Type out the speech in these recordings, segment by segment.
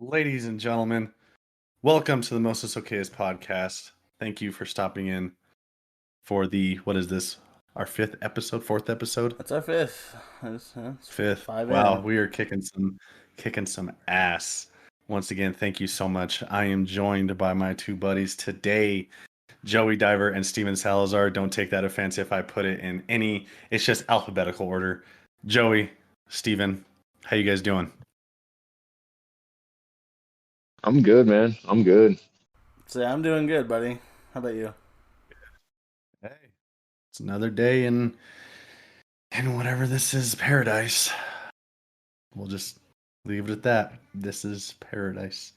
Ladies and gentlemen, welcome to the Mostest Okayest Podcast. Thank you for stopping in for what is this? Our fourth episode? That's our fifth. That's Fifth. five Wow, in. we are kicking some ass. Once again, thank you so much. I am joined by my two buddies today, Joey Diver and Steven Salazar. Don't take that offense if I put it in it's just alphabetical order. Joey, Steven, how you guys doing? I'm good, man. I'm good. So I'm doing good, buddy. How about you? Hey, it's another day in whatever this is, paradise. We'll just leave it at that. This is paradise.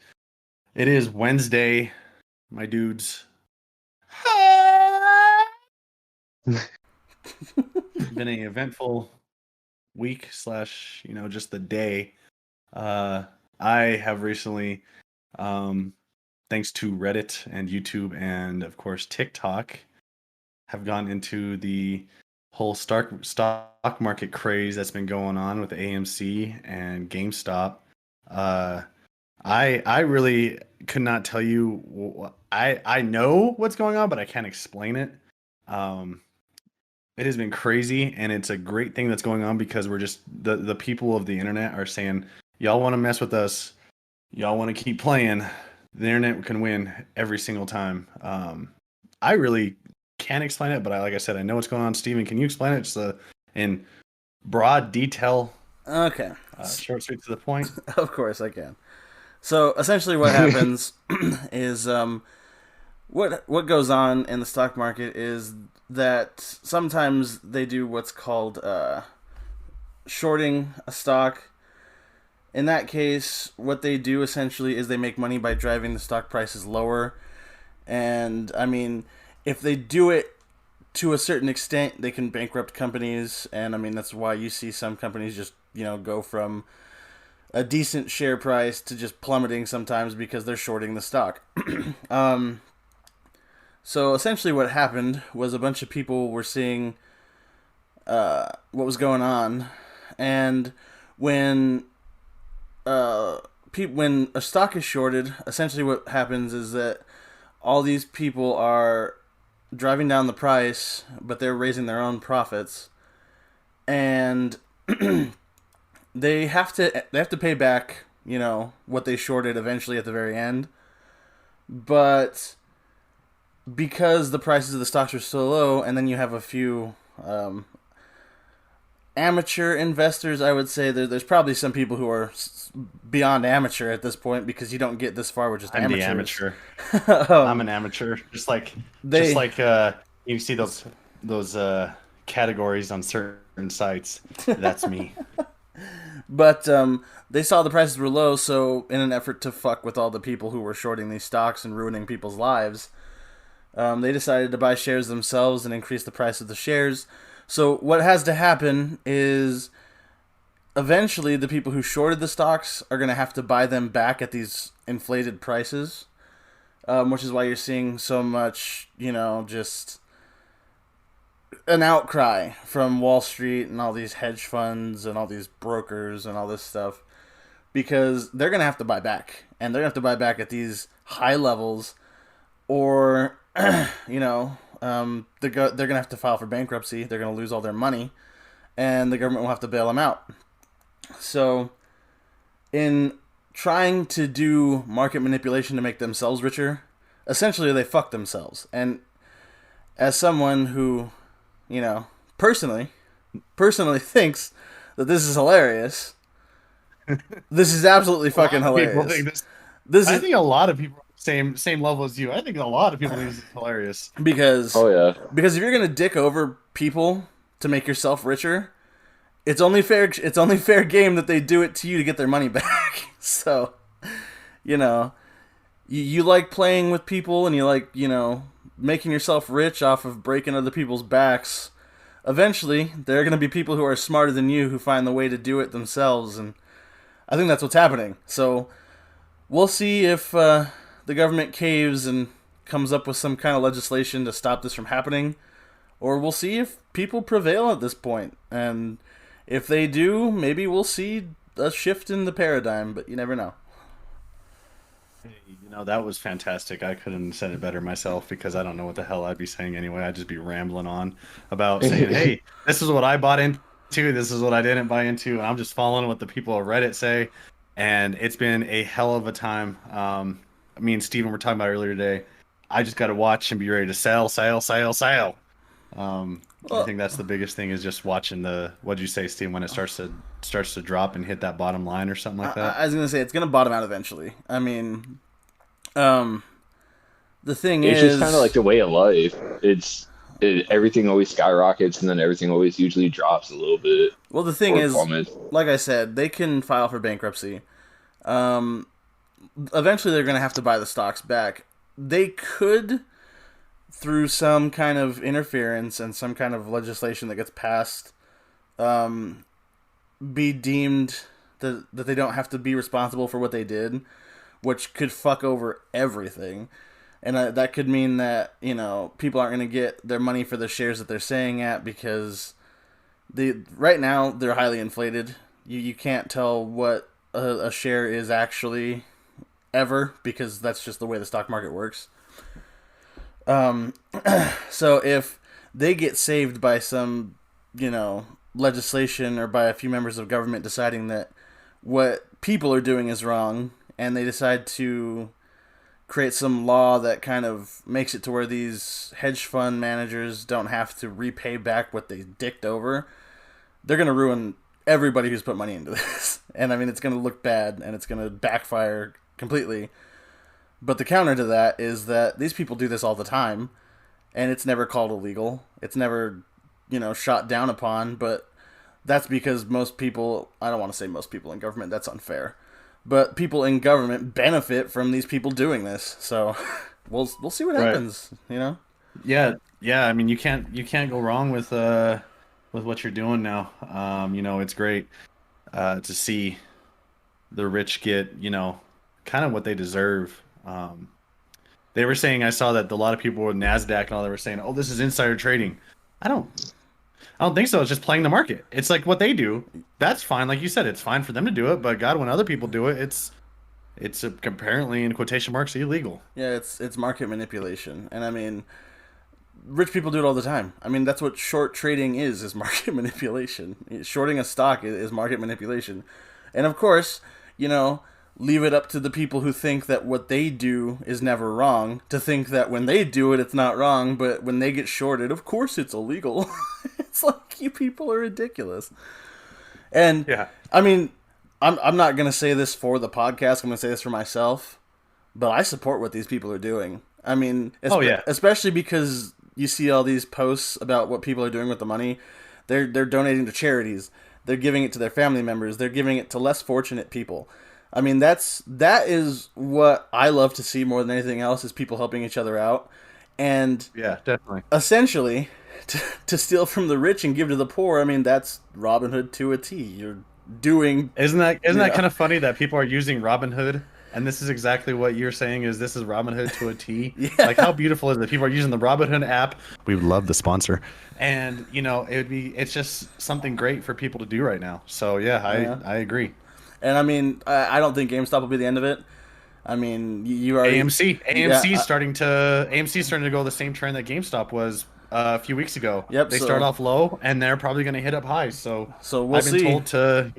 It is Wednesday, my dudes. Been an eventful week / just the day. I have recently, thanks to Reddit and YouTube and of course TikTok, have gone into the whole stock market craze that's been going on with AMC and GameStop. I really could not tell you. I know what's going on, but I can't explain it. It has been crazy, and it's a great thing that's going on because we're just the people of the internet are saying, y'all want to mess with us, y'all want to keep playing. The internet can win every single time. I really can't explain it, but like I said, I know what's going on. Steven, can you explain it just in broad detail? Okay. Short, sweet, to the point. Of course I can. So essentially what happens is what goes on in the stock market is that sometimes they do what's called shorting a stock. In that case, what they do essentially is they make money by driving the stock prices lower. And I mean, if they do it to a certain extent, they can bankrupt companies. And I mean, that's why you see some companies just, go from a decent share price to just plummeting sometimes because they're shorting the stock. So essentially what happened was a bunch of people were seeing what was going on. And when a stock is shorted, essentially what happens is that all these people are driving down the price, but they're raising their own profits, and they have to pay back, what they shorted eventually at the very end. But because the prices of the stocks are so low, and then you have a few amateur investors, I would say there's probably some people who are beyond amateur at this point because you don't get this far with just I'm amateurs. the amateur. I'm an amateur. Just like you see those categories on certain sites. That's me. But they saw the prices were low, so in an effort to fuck with all the people who were shorting these stocks and ruining people's lives, they decided to buy shares themselves and increase the price of the shares. So what has to happen is eventually the people who shorted the stocks are going to have to buy them back at these inflated prices, which is why you're seeing so much, just an outcry from Wall Street and all these hedge funds and all these brokers and all this stuff, because they're going to have to buy back, and they're going to have to buy back at these high levels, or, they're going to have to file for bankruptcy. They're going to lose all their money, and the government will have to bail them out. So, in trying to do market manipulation to make themselves richer, essentially they fuck themselves. And as someone who, personally thinks that this is hilarious, this is absolutely fucking hilarious. I think a lot of people same level as you. I think a lot of people think this is hilarious. Because if you're gonna dick over people to make yourself richer, it's only fair game that they do it to you to get their money back. So, you like playing with people, and you like, making yourself rich off of breaking other people's backs. Eventually, there are going to be people who are smarter than you who find the way to do it themselves, and I think that's what's happening. So, we'll see if the government caves and comes up with some kind of legislation to stop this from happening, or we'll see if people prevail at this point. And if they do, maybe we'll see a shift in the paradigm, but you never know. That was fantastic. I couldn't have said it better myself because I don't know what the hell I'd be saying anyway. I'd just be rambling on about saying, hey, this is what I bought into. This is what I didn't buy into. And I'm just following what the people on Reddit say. And it's been a hell of a time. Me and Steven were talking about earlier today. I just got to watch and be ready to sell. I think that's the biggest thing is just watching what'd you say, Steve, when it starts to drop and hit that bottom line or something like that? I was going to say, it's going to bottom out eventually. I mean, the thing it's is... It's just kind of like the way of life. Everything always skyrockets, and then everything always usually drops a little bit. Well, the thing is, like I said, they can file for bankruptcy. Eventually, they're going to have to buy the stocks back. They could, through some kind of interference and some kind of legislation that gets passed, be deemed that they don't have to be responsible for what they did, which could fuck over everything. And that could mean that, people aren't going to get their money for the shares that they're saying at because right now they're highly inflated. You can't tell what a share is actually ever because that's just the way the stock market works. So if they get saved by some, legislation or by a few members of government deciding that what people are doing is wrong and they decide to create some law that kind of makes it to where these hedge fund managers don't have to repay back what they dicked over, they're going to ruin everybody who's put money into this. And I mean, it's going to look bad and it's going to backfire completely. But the counter to that is that these people do this all the time and it's never called illegal. It's never, shot down upon, but that's because most people, I don't want to say most people in government, that's unfair. But people in government benefit from these people doing this, so we'll see what happens. Yeah. I mean, you can't go wrong with what you're doing now. It's great to see the rich get kind of what they deserve. They were saying, I saw that a lot of people with NASDAQ and all, they were saying, "Oh, this is insider trading." I don't think so. It's just playing the market. It's like what they do. That's fine. Like you said, it's fine for them to do it. But God, when other people do it, it's apparently in quotation marks illegal. Yeah, it's market manipulation. And I mean, rich people do it all the time. I mean, that's what short trading is market manipulation. Shorting a stock is market manipulation. And of course, leave it up to the people who think that what they do is never wrong to think that when they do it, it's not wrong, but when they get shorted, of course it's illegal. It's like, you people are ridiculous. And, yeah. I mean, I'm not going to say this for the podcast. I'm going to say this for myself, but I support what these people are doing. I mean, especially because you see all these posts about what people are doing with the money. They're donating to charities. They're giving it to their family members. They're giving it to less fortunate people. I mean, that is what I love to see more than anything else, is people helping each other out. And yeah, definitely. Essentially, to steal from the rich and give to the poor, I mean, that's Robin Hood to a T. You're doing... Isn't that kind of funny that people are using Robin Hood? And this is exactly what you're saying, is this is Robin Hood to a T. Yeah. Like, how beautiful is it? People are using the Robin Hood app. We would love the sponsor. And, it's just something great for people to do right now. So, yeah. I agree. And I mean, I don't think GameStop will be the end of it. I mean, you already... AMC's starting to go the same trend that GameStop was a few weeks ago. Yep. They start off low, and they're probably going to hit up highs. So we'll see. I've been told to,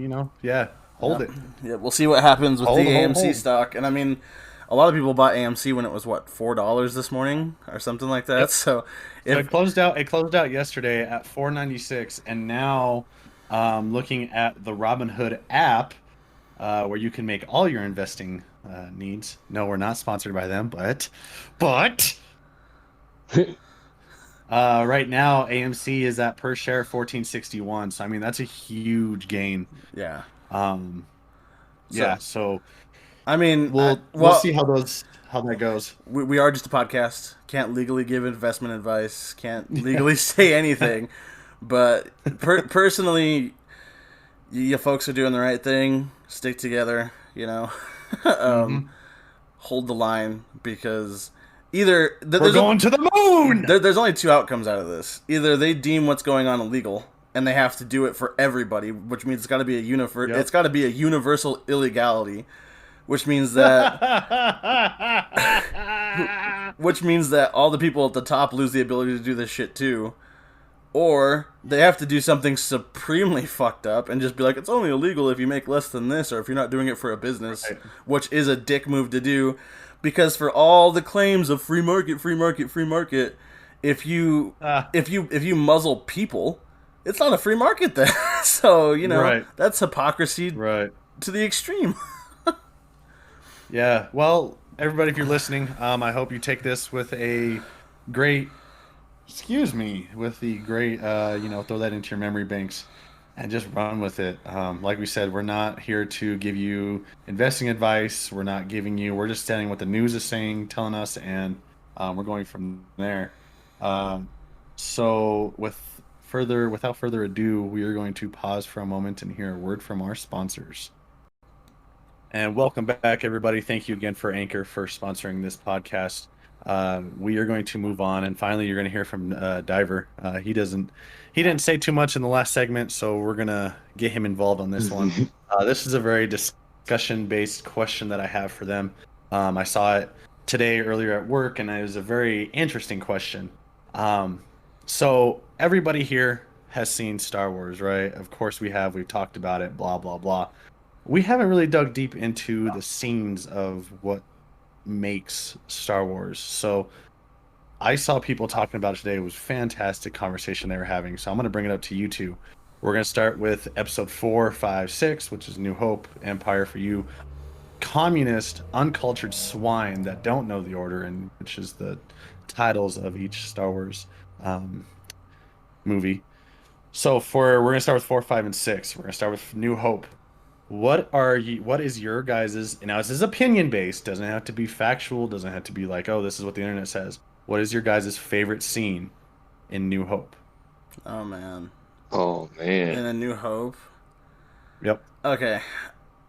hold it. Yeah, we'll see what happens with the AMC stock. And I mean, a lot of people bought AMC when it was $4 this morning or something like that. Yep. So it closed out yesterday at $4.96, and now looking at the Robinhood app. Where you can make all your investing needs. No, we're not sponsored by them, but right now AMC is at per share $14.61. So I mean, that's a huge gain. Yeah. So I mean, we'll see how that goes. We are just a podcast. Can't legally give investment advice. Can't legally say anything. But personally, you folks are doing the right thing. Stick together, hold the line, because either... We're going to the moon! There's only two outcomes out of this. Either they deem what's going on illegal, and they have to do it for everybody, which means it's got to be it's got to be a universal illegality, which means that all the people at the top lose the ability to do this shit too. Or they have to do something supremely fucked up and just be like, it's only illegal if you make less than this, or if you're not doing it for a business, Right. which is a dick move to do. Because for all the claims of free market, if you muzzle people, it's not a free market then. So, Right. that's hypocrisy Right. to the extreme. Yeah. Well, everybody, if you're listening, I hope you take this with a great, with the great, throw that into your memory banks and just run with it. Like we said, we're not here to give you investing advice. We're just telling what the news is saying, telling us, and we're going from there. So without further ado, we are going to pause for a moment and hear a word from our sponsors. And welcome back, everybody. Thank you again for Anchor for sponsoring this podcast. We are going to move on, and finally, you're going to hear from Diver. He didn't say too much in the last segment, so we're gonna get him involved on this one. This is a very discussion-based question that I have for them. I saw it today earlier at work, and it was a very interesting question. So everybody here has seen Star Wars, right? Of course we have. We've talked about it. Blah blah blah. We haven't really dug deep into the scenes of what makes Star Wars. So I saw people talking about it today. It was fantastic conversation they were having. So I'm going to bring it up to you two. We're going to start with episode 4, 5, 6, which is New Hope, Empire for you. Communist, uncultured swine that don't know the order, and which is the titles of each Star Wars movie. So we're going to start with 4, 5, and 6. We're going to start with New Hope. What is your guys's, and now this is opinion based, doesn't have to be factual, doesn't have to be like, oh, this is what the internet says. What is your guys's favorite scene in New Hope? Oh man. In A New Hope. Yep. Okay.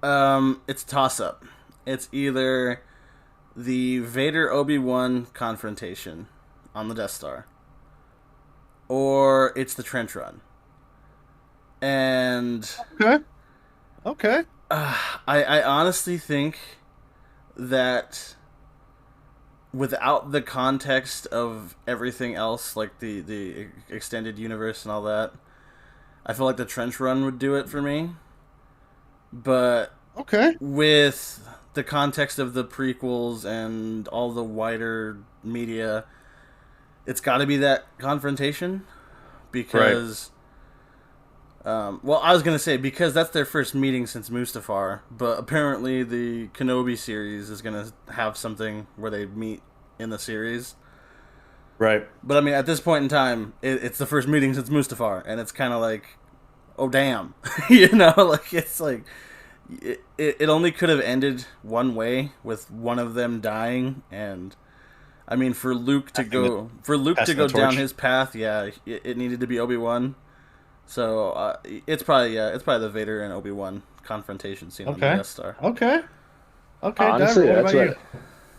It's a toss up. It's either the Vader Obi-Wan confrontation on the Death Star, or it's the trench run. And Okay. I honestly think that without the context of everything else, like the extended universe and all that, I feel like the trench run would do it for me. But with the context of the prequels and all the wider media, it's got to be that confrontation because... well, I was going to say, because that's their first meeting since Mustafar, but apparently the Kenobi series is going to have something where they meet in the series. Right. But I mean, at this point in time, it's the first meeting since Mustafar, and it's kind of like, oh damn. It's like, it only could have ended one way, with one of them dying, and I mean, for Luke to go down his path, yeah, it needed to be Obi-Wan. So it's probably the Vader and Obi-Wan confrontation scene on the Death Star. Okay. Honestly,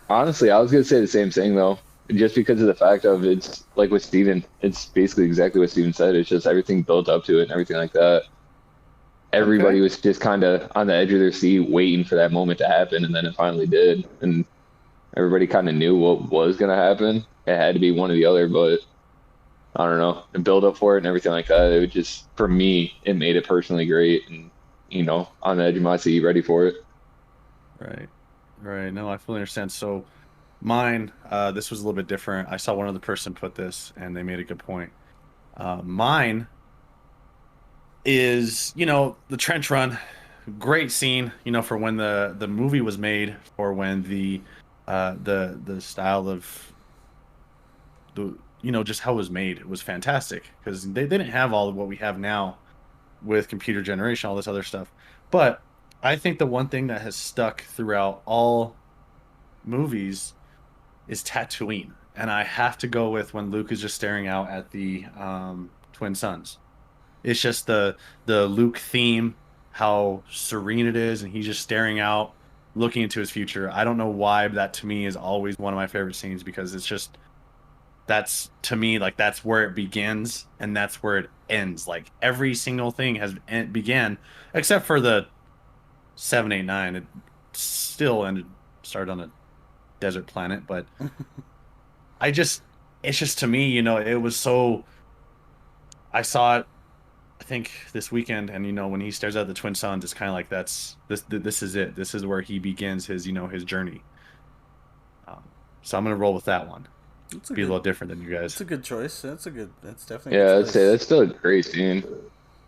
honestly, I was gonna say the same thing though, just because of the fact of it's like with Steven, it's basically exactly what Steven said. It's just everything built up to it and everything like that. Everybody was just kind of on the edge of their seat, waiting for that moment to happen, and then it finally did, and everybody kind of knew what was gonna happen. It had to be one or the other, but. I don't know, and build up for it and everything like that. It would just, for me, it made it personally great and, on the edge of my seat, ready for it. Right. No, I fully understand. So mine, this was a little bit different. I saw one other person put this and they made a good point. Mine is, the trench run, great scene, for when the movie was made, or when the style of the, just how it was made. It was fantastic because they didn't have all of what we have now with computer generation, all this other stuff. But I think the one thing that has stuck throughout all movies is Tatooine. And I have to go with when Luke is just staring out at the twin suns. It's just the Luke theme, how serene it is, and he's just staring out, looking into his future. I don't know why, but that to me is always one of my favorite scenes, because it's just, that's to me, like, that's where it begins and that's where it ends. Like, every single thing has began, except for the 7, 8, 9. still started on a desert planet, but it's just to me, it was so. I saw it, I think this weekend, and when he stares at the twin suns, it's kind of like this is it. This is where he begins his his journey. So I'm gonna roll with that one. Be a little different than you guys. It's a good choice. That's definitely. Yeah, I'd say that's still a great scene.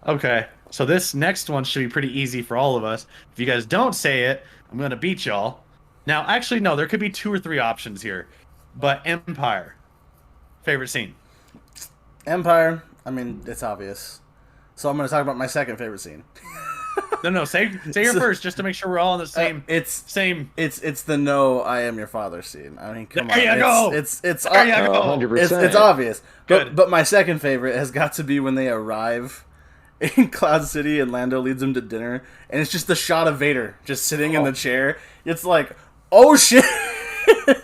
Okay, so this next one should be pretty easy for all of us. If you guys don't say it, I'm gonna beat y'all. Now, actually, no, there could be 2 or 3 options here, but Empire, favorite scene. Empire. I mean, it's obvious. So I'm gonna talk about my second favorite scene. No, say your first, just to make sure we're all on the same. It's the "No, I am your father" scene. I mean, come on. There you go. It's 100%. It's obvious. Good. But my second favorite has got to be when they arrive in Cloud City and Lando leads them to dinner, and it's just the shot of Vader just sitting in the chair. It's like, oh shit.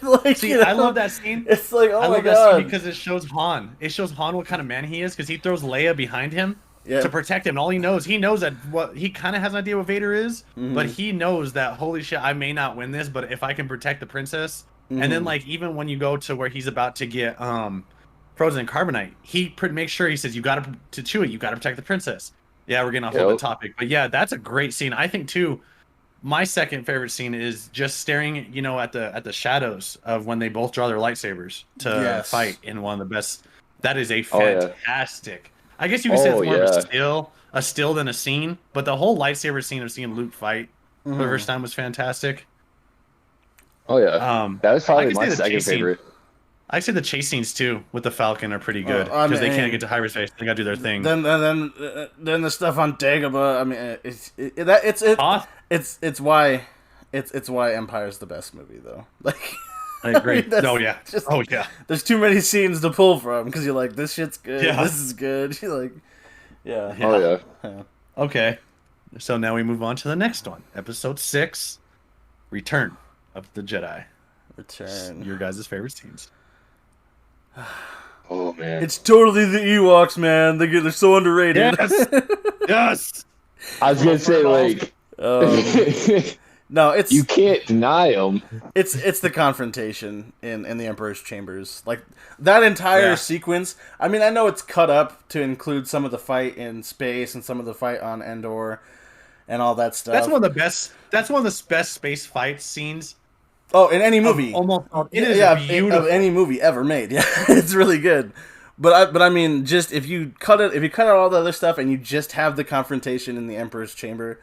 Like, see, I love that scene. It's like, oh my god. I love that scene because it shows Han. It shows Han what kind of man he is, because he throws Leia behind him. Yeah. To protect him, and all he knows that he kind of has an idea what Vader is, but he knows that, holy shit, I may not win this, but if I can protect the princess, and then like even when you go to where he's about to get frozen in carbonite, he makes sure, he says, you got to chew it, you got to protect the princess. Yeah, we're getting off of the topic, but yeah, that's a great scene. I think too. My second favorite scene is just staring, at the shadows of when they both draw their lightsabers to fight in one of the best. That is a fantastic. I guess you could say it's more of a still than a scene, but the whole lightsaber scene of seeing Luke fight for the first time was fantastic. Oh yeah, that was probably my second favorite. I say the chase scenes too with the Falcon are pretty good because they can't get to hyperspace; they gotta do their thing. Then the stuff on Dagobah. I mean, it's why Empire's the best movie though. Like. I agree. There's too many scenes to pull from because you're like, this shit's good. Yeah. This is good. You're like, yeah. Oh yeah. Okay. So now we move on to the next one. Episode 6, Return of the Jedi. Return. Your guys' favorite scenes. Oh man. It's totally the Ewoks, man. They're so underrated. Yes. I was gonna say like. No, it's you can't deny them. It's the confrontation in the Emperor's chambers, like that entire sequence. I mean, I know it's cut up to include some of the fight in space and some of the fight on Endor, and all that stuff. That's one of the best. That's one of the best space fight scenes. Oh, in any movie, beautiful. Of any movie ever made. Yeah, it's really good. But I mean, just if you cut out all the other stuff and you just have the confrontation in the Emperor's chamber.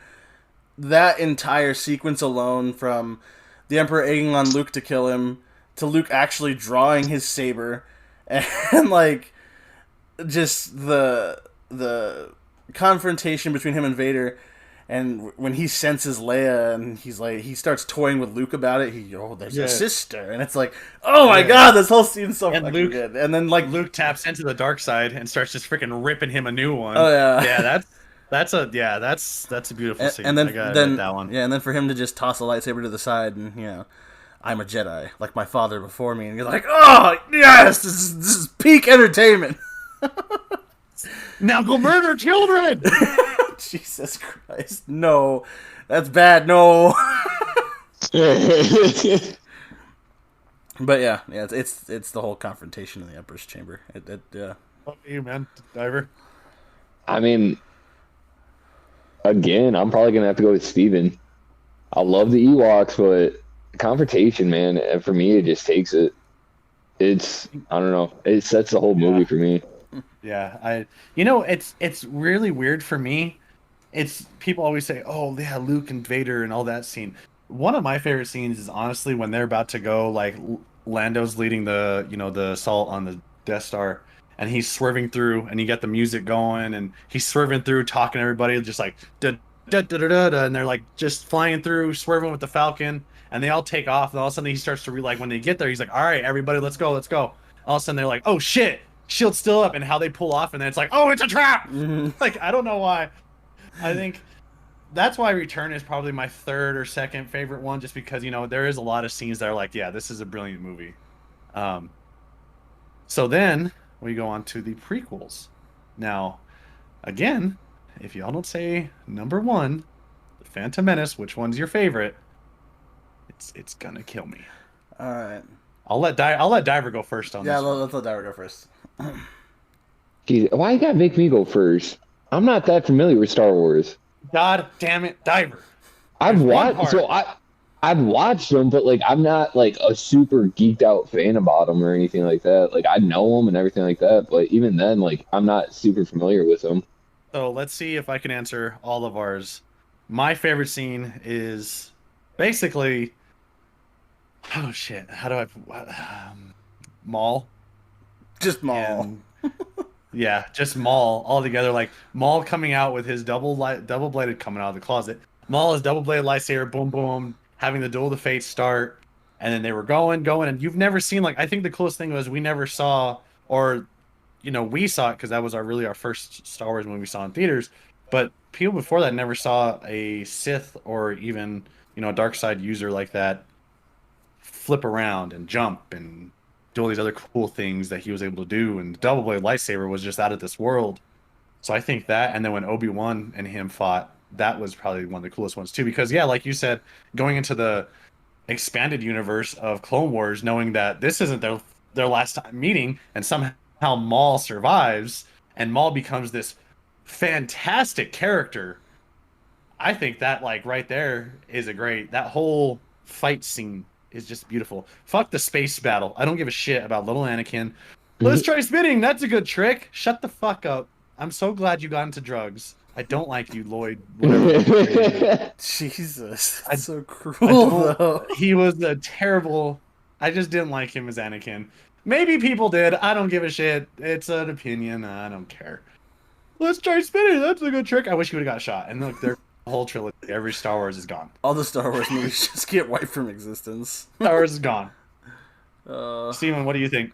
That entire sequence alone, from the Emperor egging on Luke to kill him, to Luke actually drawing his saber, and like just the confrontation between him and Vader, and when he senses Leia and he starts toying with Luke about it. There's a sister, and it's like, oh my god, this whole scene's so fucking good. And then like Luke taps into the dark side and starts just freaking ripping him a new one. Oh yeah, yeah, that's a beautiful scene. And then that one. Yeah, and then for him to just toss a lightsaber to the side and I'm a Jedi, like my father before me, and you're like, oh yes, this is peak entertainment. Now go murder children. Jesus Christ, no, that's bad. No. But yeah, it's the whole confrontation in the Emperor's chamber. Yeah. Fuck you, man, Diver. I mean. Again, I'm probably going to have to go with Steven. I love the Ewoks, but confrontation, man, and for me, it just takes it. I don't know. It sets the whole movie for me. Yeah, it's really weird for me. It's people always say, oh, yeah, Luke and Vader and all that scene. One of my favorite scenes is honestly when they're about to go, like Lando's leading the assault on the Death Star. And he's swerving through, and you get the music going, and he's swerving through, talking to everybody, just like da da da da da, and they're like just flying through, swerving with the Falcon, and they all take off. And all of a sudden, he starts to when they get there, he's like, "All right, everybody, let's go." All of a sudden, they're like, "Oh shit, shield's still up," and how they pull off, and then it's like, "Oh, it's a trap!" Like I don't know why. I think that's why Return is probably my third or second favorite one, just because there is a lot of scenes that are like, yeah, this is a brilliant movie. So then. We go on to the prequels. Now, again, if y'all don't say number 1, The Phantom Menace, which one's your favorite? It's gonna kill me. All right. I'll let Diver go first on this. Yeah, let's let Diver go first. Jeez, why you gotta make me go first? I'm not that familiar with Star Wars. God damn it, Diver. I've watched them, but like I'm not like a super geeked out fan about them or anything like that. Like I know them and everything like that, but even then, like I'm not super familiar with them. So let's see if I can answer all of ours. My favorite scene is basically, oh shit, how do I, Maul. Just Maul. And, yeah, just Maul all together. Like Maul coming out with his double bladed coming out of the closet. Maul is double bladed lightsaber, boom boom, having the Duel of the Fates start, and then they were going, and you've never seen like I think the coolest thing was we never saw or we saw it because that was our first Star Wars movie we saw in theaters. But people before that never saw a Sith or even a dark side user like that flip around and jump and do all these other cool things that he was able to do. And the double blade lightsaber was just out of this world. So I think that, and then when Obi-Wan and him fought, that was probably one of the coolest ones too. Because yeah, like you said, going into the expanded universe of Clone Wars, knowing that this isn't their last time meeting, and somehow Maul survives, and Maul becomes this fantastic character. I think that like right there is that whole fight scene is just beautiful. Fuck the space battle. I don't give a shit about little Anakin. Let's try spinning. That's a good trick. Shut the fuck up. I'm so glad you got into drugs. I don't like you, Lloyd. Whatever. Jesus, that's so cruel. Though. He was a terrible. I just didn't like him as Anakin. Maybe people did. I don't give a shit. It's an opinion. I don't care. Let's try spinning. That's a good trick. I wish he would have got shot. And look, their whole trilogy, every Star Wars is gone. All the Star Wars movies just get wiped from existence. Star Wars is gone. Steven, what do you think?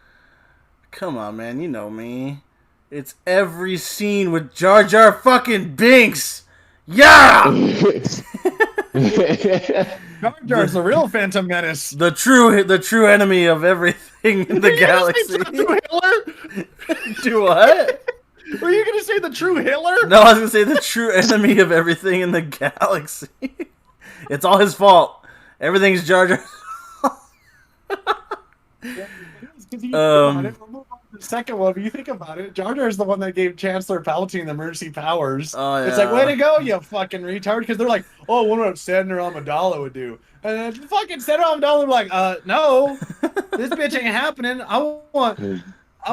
Come on, man. You know me. It's every scene with Jar Jar fucking Binks. Yeah! Jar Jar's the real Phantom Menace. The true enemy of everything in the galaxy. Do what? Were you going to say the true Hitler? No, I was going to say the true enemy of everything in the galaxy. It's all his fault. Everything's Jar Jar. The second one, if you think about it, Jar Jar is the one that gave Chancellor Palpatine the emergency powers. Oh, yeah. It's like, way to go, you fucking retard. Because they're like, oh, what about Senator Amidala would do? And then fucking Senator Amidala would be like, no, this bitch ain't happening. I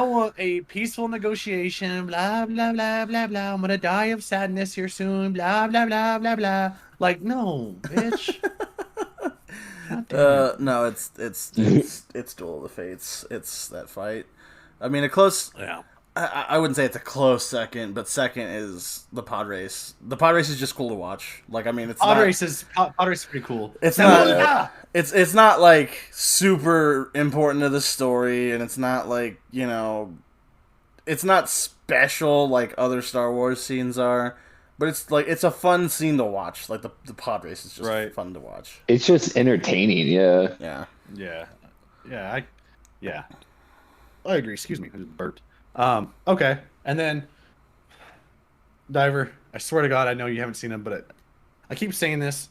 want a peaceful negotiation, blah, blah, blah, blah, blah. I'm going to die of sadness here soon, blah, blah, blah, blah, blah. Like, no, bitch. No, it's Duel of the Fates. It's that fight. I mean, a close. Yeah. I wouldn't say it's a close second, but second is the pod race. The pod race is just cool to watch. Like, I mean, pod race is pretty cool. It's not. It's not like super important to the story, and it's not like it's not special like other Star Wars scenes are. But it's a fun scene to watch. Like the pod race is just fun to watch. It's just entertaining, yeah. I agree. Excuse me, I just burped. Okay, and then Diver. I swear to God, I know you haven't seen him, but I keep saying this.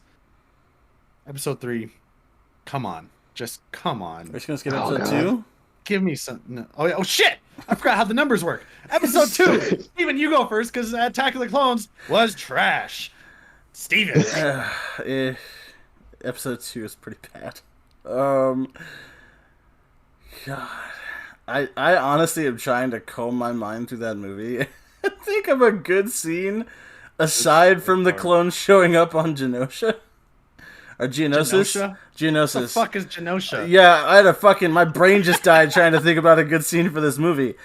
Episode 3, come on, just come on. We're just gonna skip episode 2. Give me some. No. Oh shit! I forgot how the numbers work. Episode 2. Steven, you go first because Attack of the Clones was trash. Steven. Episode 2 is pretty bad. God. I honestly am trying to comb my mind through that movie. I think of a good scene aside from the clones showing up on Genosha. Or Geonosis? Geonosis. What the fuck is Genosha? Yeah, I had my brain just died trying to think about a good scene for this movie.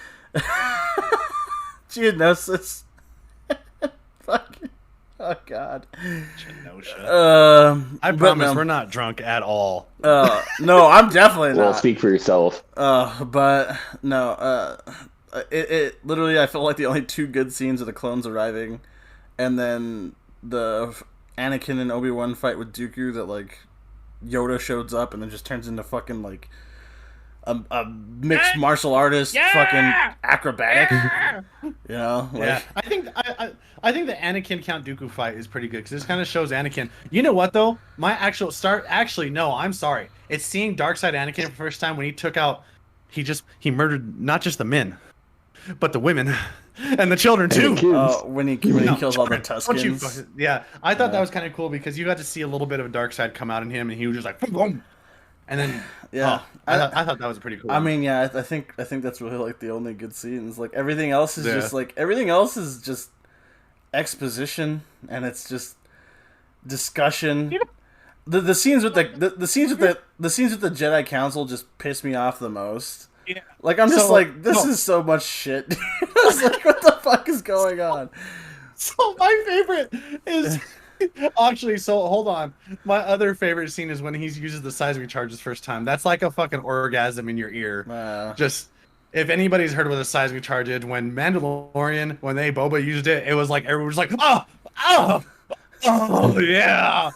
Geonosis. Fucking. Oh, God. Genosha. I promise we're not drunk at all. No, I'm definitely not. Well, speak for yourself. But, no. It literally, I felt like the only two good scenes are the clones arriving, and then the Anakin and Obi-Wan fight with Dooku that, like, Yoda shows up and then just turns into fucking, like, a mixed martial artist, fucking acrobatic. You know, like, yeah. I think the Anakin Count Dooku fight is pretty good because this kind of shows Anakin. You know what though? My actual start. Actually, no. I'm sorry. It's seeing Darkseid Anakin for the first time when he took out. He murdered not just the men, but the women and the children too. When he kills all the Tuskens. Yeah, I thought that was kind of cool because you got to see a little bit of Darkseid come out in him, and he was just like, boom, and then I thought that was pretty cool. I mean, yeah, I think that's really like the only good scenes. Like everything else is just exposition, and it's just discussion. The scenes with the scenes with the Jedi Council just piss me off the most. Yeah. Like I'm just this is so much shit. I was like, what the fuck is going on? So my favorite is actually. So hold on. My other favorite scene is when he uses the seismic charge the first time. That's like a fucking orgasm in your ear. Just if anybody's heard what a seismic charge is, when Mandalorian, when Boba used it, it was like everyone was like, oh yeah.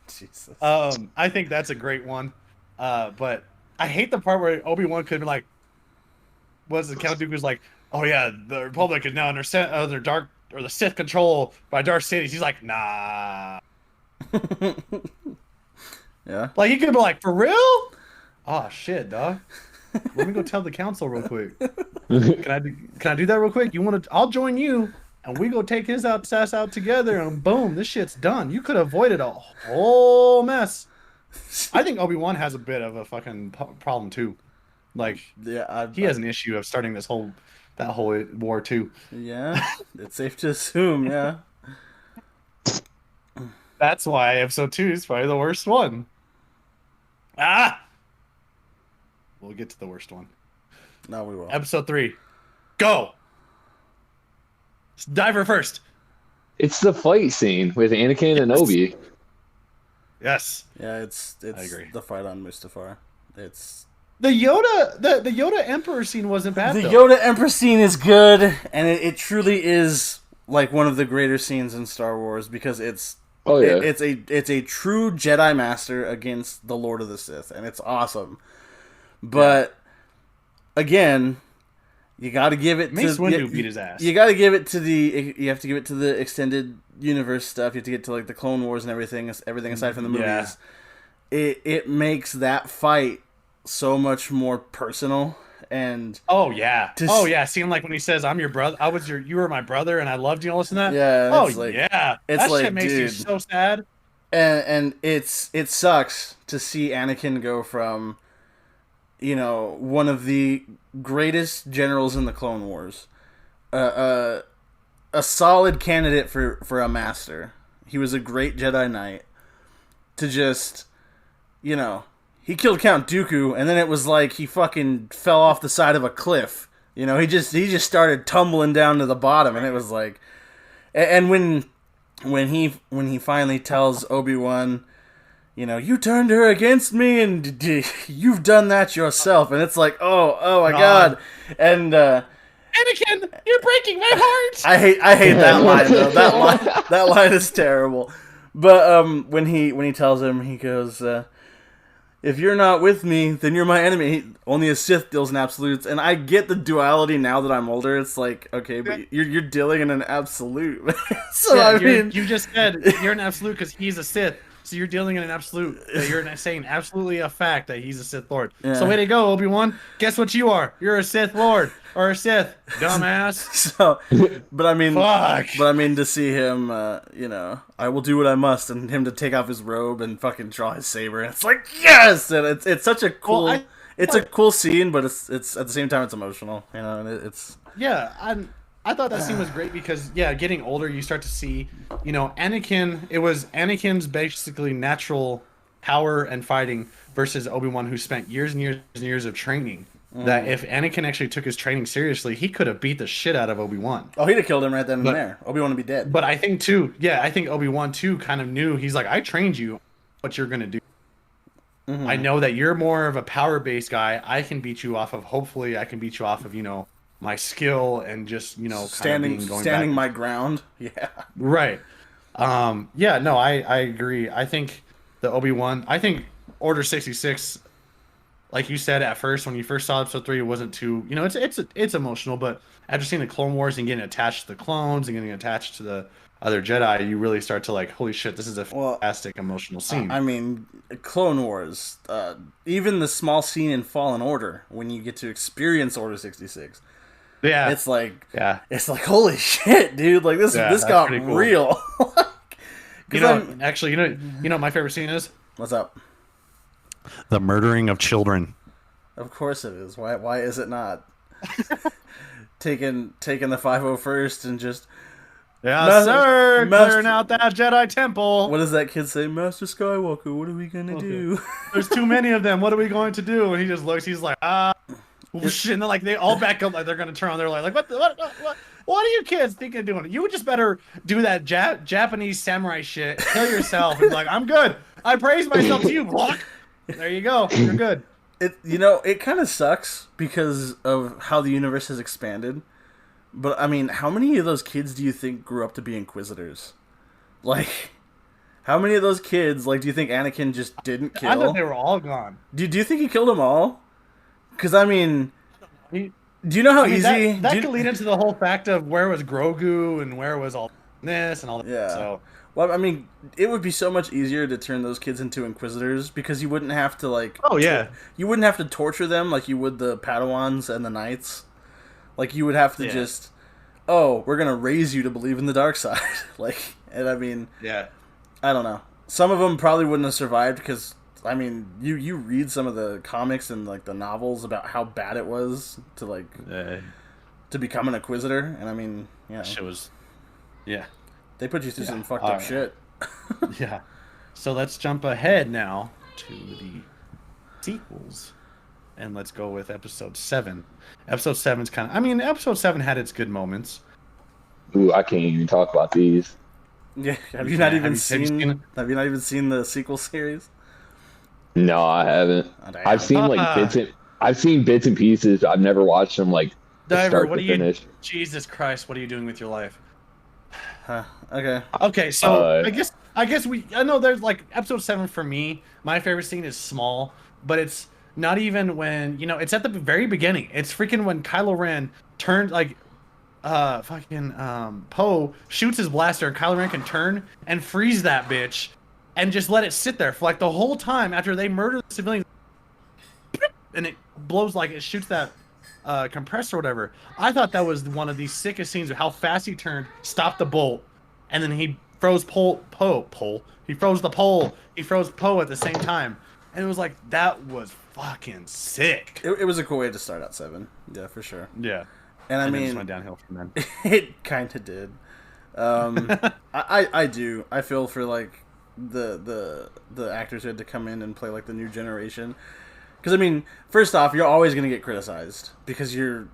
Jesus. I think that's a great one. But I hate the part where Obi-Wan could be like, was the Count Dooku's like, oh yeah, the Republic is now under the Sith control by Darth Sidious. He's like, nah. Yeah. Like he could be like, for real? Oh shit, dog. Let me go tell the council real quick. Can I do that real quick? I'll join you. And we go take his ass out together, and boom, this shit's done. You could have avoided a whole mess. I think Obi-Wan has a bit of a fucking problem too. Like, yeah, he has an issue of starting that whole war too. Yeah, it's safe to assume. Yeah, that's why episode 2 is probably the worst one. We'll get to the worst one. No, we will. Episode 3, go. Diver first. It's the fight scene with Anakin and Obi. Yes. Yeah, it's I agree. The fight on Mustafar. It's the Yoda Emperor scene wasn't bad. The Yoda Emperor scene is good, and it truly is like one of the greater scenes in Star Wars because it's a true Jedi Master against the Lord of the Sith, and it's awesome. But again, you got to give it Mace Windu beat his ass. You got to give it to you have to give it to the extended universe stuff. You have to get to like the Clone Wars and everything aside from the movies. Yeah. It makes that fight so much more personal and seeing like when he says I'm your brother, you were my brother and I loved you and all this and that. Yeah. That shit makes you so sad. And it sucks to see Anakin go from one of the greatest generals in the Clone Wars, a solid candidate for a master. He was a great Jedi Knight. To just, he killed Count Dooku, and then it was like he fucking fell off the side of a cliff. He just started tumbling down to the bottom, and it was like, and when he finally tells Obi-Wan, you turned her against me, and you've done that yourself. And it's like, oh my God. And Anakin, you're breaking my heart. I hate that line though. That line is terrible. But when he tells him, he goes, "If you're not with me, then you're my enemy. Only a Sith deals in absolutes." And I get the duality now that I'm older. It's like, okay, but you're dealing in an absolute. So yeah, I mean, you just said you're an absolute because he's a Sith. So you're dealing in an absolute. You're saying absolutely a fact that he's a Sith Lord. Yeah. So way to go, Obi-Wan. Guess what you are? You're a Sith Lord or a Sith, dumbass. But I mean to see him, I will do what I must, and him to take off his robe and fucking draw his saber. And it's like yes, and it's such a cool. It's a cool scene, but it's at the same time it's emotional. And it's I thought that scene was great because, getting older, you start to see, Anakin. It was Anakin's basically natural power and fighting versus Obi-Wan, who spent years and years and years of training. That if Anakin actually took his training seriously, he could have beat the shit out of Obi-Wan. Oh, he'd have killed him right then and there. Obi-Wan would be dead. But I think, too, I think Obi-Wan, too, kind of knew. He's like, I trained you, what you're going to do. Mm-hmm. I know that you're more of a power-based guy. I can beat you off of, hopefully, I can beat you off of, my skill and just standing my ground. Yeah, right. I agree. I think the Obi-Wan, I think Order 66 like you said at first, when you first saw episode 3, it wasn't too, it's emotional, but after seeing the Clone Wars and getting attached to the clones and getting attached to the other Jedi, you really start to like, holy shit, this is a fantastic emotional scene. I mean, Clone Wars, even the small scene in Fallen Order when you get to experience Order 66. Yeah, it's like holy shit, dude! Like this got cool. Real. Actually, you know what my favorite scene is? What's up? The murdering of children. Of course it is. Why is it not? taking the 501st and just sir, clearing out that Jedi temple. What does that kid say? Master Skywalker, what are we gonna do? There's too many of them. What are we going to do? And he just looks. He's like, shit. And then like they all back up like they're gonna turn on their light. Like what are you kids thinking of doing? You would just better do that Japanese samurai shit. Kill yourself and be like, I'm good. I praise myself to you. Block. There you go. You're good. It kind of sucks because of how the universe has expanded. But I mean, how many of those kids do you think grew up to be Inquisitors? Like, how many of those kids do you think Anakin just didn't kill? I thought they were all gone. Do you think he killed them all? Because I mean, do you know how easy that could lead into the whole fact of where was Grogu and where was all this and all that. Yeah. So. Well, I mean, it would be so much easier to turn those kids into Inquisitors because you wouldn't have to you wouldn't have to torture them like you would the Padawans and the Knights. Like you would have to just, we're gonna raise you to believe in the dark side. And I mean, I don't know. Some of them probably wouldn't have survived because I mean, you read some of the comics and the novels about how bad it was to to become an Inquisitor, and I mean, shit was, they put you through some fucked up shit. Yeah. So let's jump ahead now to the sequels. And let's go with episode 7. Episode 7's kind of... I mean, episode 7 had its good moments. Ooh, I can't even talk about these. Yeah, have you not even seen the sequel series? No, I haven't. I've seen bits and pieces. I've never watched them Diver, start to finish. Jesus Christ, what are you doing with your life? Okay. Okay, so I guess I know there's episode 7 for me. My favorite scene is small, but it's not even when it's at the very beginning. It's freaking when Kylo Ren turned Poe shoots his blaster and Kylo Ren can turn and freeze that bitch and just let it sit there for the whole time after they murder the civilians, and it blows it shoots that compressor or whatever. I thought that was one of the sickest scenes of how fast he turned, stopped the bolt, and then he froze He froze the pole. He froze Poe at the same time, and it was that was fucking sick. It was a cool way to start out 7. Yeah, for sure. Yeah, and I mean, it just went downhill from then. It kind of did. I do. I feel for the actors who had to come in and play the new generation. Because I mean, first off, you're always going to get criticized because you're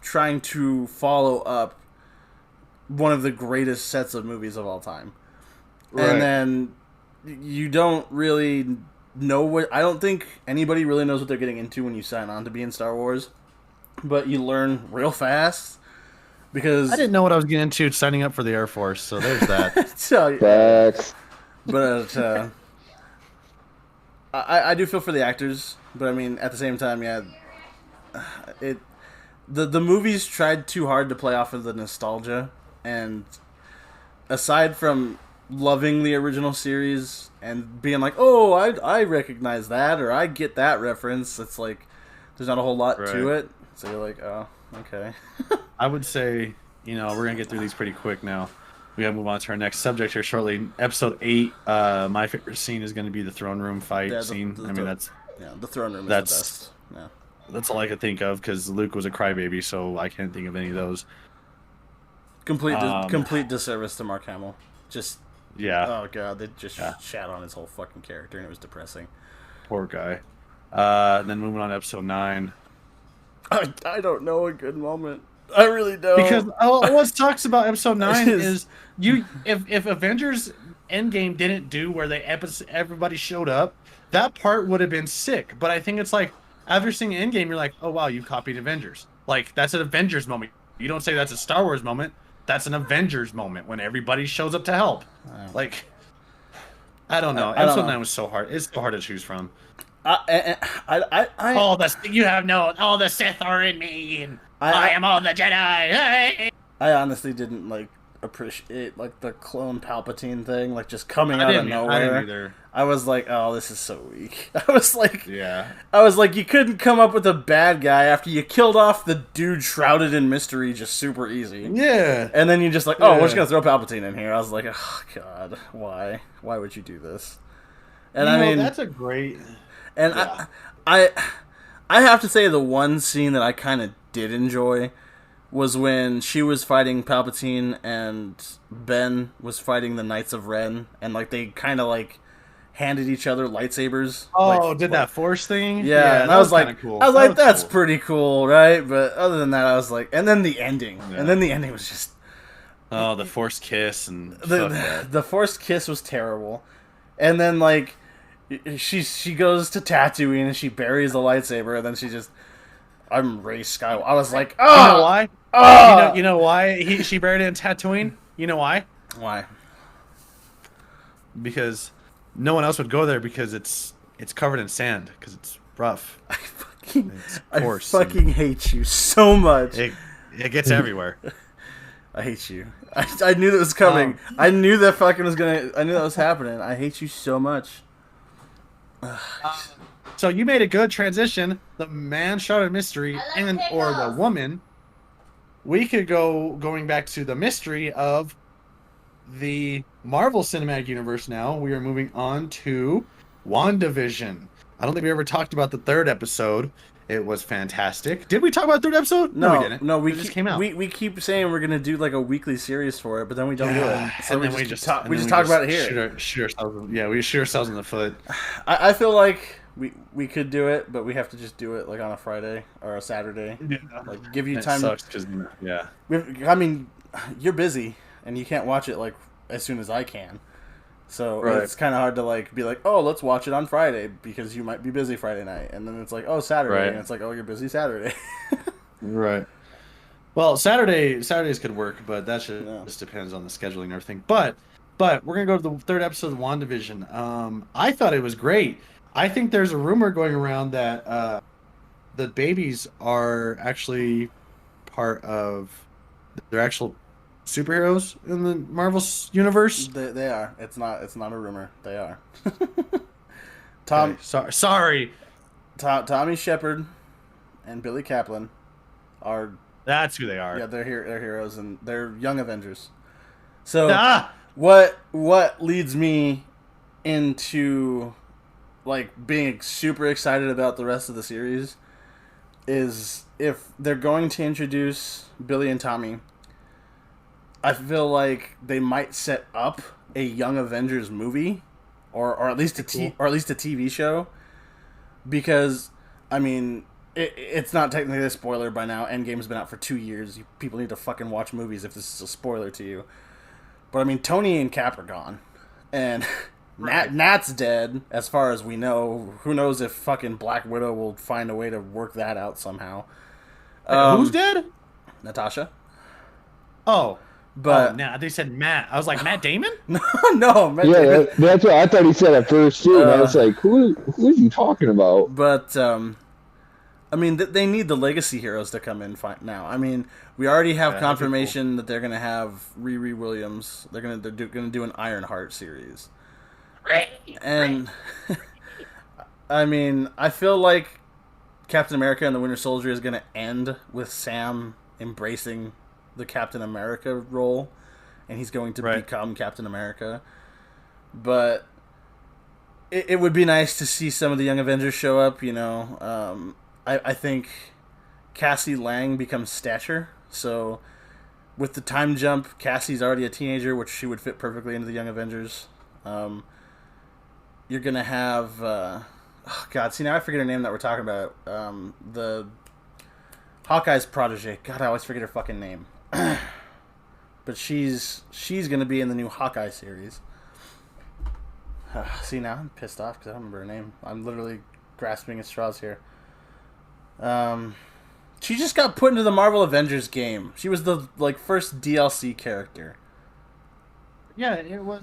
trying to follow up one of the greatest sets of movies of all time, right. And then you don't really know what. I don't think anybody really knows what they're getting into when you sign on to be in Star Wars, but you learn real fast. Because I didn't know what I was getting into signing up for the Air Force, so there's that. Facts. But I do feel for the actors, but I mean at the same time, the movies tried too hard to play off of the nostalgia, and aside from loving the original series and being I recognize that or I get that reference, it's there's not a whole lot to it. So you're oh, okay. I would say, we're going to get through these pretty quick now. We got to move on to our next subject here shortly. Episode 8, my favorite scene is going to be the throne room fight scene. The throne room is the best. Yeah. That's all I could think of because Luke was a crybaby, so I can't think of any of those. Complete disservice to Mark Hamill. Just... Yeah. Oh, God. They just shat on his whole fucking character, and it was depressing. Poor guy. Then moving on to episode 9. I don't know a good moment. I really don't. Because what sucks about episode 9 is if Avengers Endgame didn't do where everybody showed up, that part would have been sick. But I think it's after seeing Endgame, you're oh wow, you copied Avengers. That's an Avengers moment. You don't say that's a Star Wars moment. That's an Avengers moment when everybody shows up to help. I don't know. Episode 9 was so hard. It's so hard to choose from. All the Sith are in me, and I am all the Jedi. Hey! I honestly didn't like appreciate like the clone Palpatine thing, like just coming out of nowhere. I didn't either. I was like, oh, this is so weak. I was like, yeah. I was like, you couldn't come up with a bad guy after you killed off the dude shrouded in mystery just super easy. Yeah. And then you just like, oh, we're just gonna throw Palpatine in here. I was like, oh god, why? Why would you do this? And I mean, that's a great. And yeah. I have to say the one scene that I kind of did enjoy was when she was fighting Palpatine and Ben was fighting the Knights of Ren, and like they kind of like handed each other lightsabers. Oh, did that Force thing? Yeah, and I was like, cool. I was like, that's cool. Pretty cool, right? But other than that, I was like, and then the ending, was just, oh, the Force kiss and the Force kiss was terrible, and then like she goes to Tatooine and she buries the lightsaber, and then she just, I'm Rey Skywalker. I was like, oh, you know why? Oh, you know why she buried it in Tatooine? You know why? Why? Because no one else would go there because it's covered in sand because it's rough. I fucking hate you so much. It gets everywhere. I hate you. I knew that was coming. I knew that fucking was gonna. I knew that was happening. I hate you so much. So you made a good transition. The man shrouded mystery or the woman. We could going back to the mystery of the Marvel Cinematic Universe now. We are moving on to WandaVision. I don't think we ever talked about the third episode. It was fantastic. Did we talk about the third episode? No, we didn't. No, it just came out. We keep saying we're gonna do like a weekly series for it, but then we don't do it. So we just talk about it here. We shoot ourselves in the foot. I feel like we could do it, but we have to just do it like on a Friday or a Saturday. Yeah. Like give you time. Sucks because yeah. I mean, you're busy and you can't watch it like as soon as I can. So it's kind of hard to like be like, oh, let's watch it on Friday because you might be busy Friday night, and then it's like, oh, Saturday, and it's like, oh, you're busy Saturday. Right. Well, Saturdays could work, but that just depends on the scheduling and everything. But we're gonna go to the third episode of WandaVision. I thought it was great. I think there's a rumor going around that the babies are actually part of their actual superheroes in the Marvel universe. They are. It's not a rumor. They are. Sorry. Tommy Shepard and Billy Kaplan are. That's who they are. Yeah, they're heroes and they're young Avengers. So what leads me into like being super excited about the rest of the series is if they're going to introduce Billy and Tommy, I feel like they might set up a Young Avengers movie, or at least a TV show, because I mean it's not technically a spoiler by now. Endgame's been out for 2 years. People need to fucking watch movies if this is a spoiler to you. But I mean, Tony and Cap are gone, and Nat's dead as far as we know. Who knows if fucking Black Widow will find a way to work that out somehow. Who's dead? Natasha. Oh. But they said Matt. I was like, Matt Damon? no. Matt Damon. That's what I thought he said at first too. And I was like, who is he talking about? But I mean, they need the legacy heroes to come in now. I mean, we already have confirmation that they're gonna have Riri Williams. They're gonna do an Ironheart series. And I mean, I feel like Captain America and the Winter Soldier is gonna end with Sam embracing the Captain America role, and he's going to become Captain America. But it would be nice to see some of the Young Avengers show up, you know. I think Cassie Lang becomes Stature, so with the time jump, Cassie's already a teenager, which she would fit perfectly into the Young Avengers. You're going to have... see, now I forget her name that we're talking about. The Hawkeye's protege. God, I always forget her fucking name. But she's going to be in the new Hawkeye series. See, now I'm pissed off because I don't remember her name. I'm literally grasping at straws here. She just got put into the Marvel Avengers game. She was the first DLC character. Yeah, it was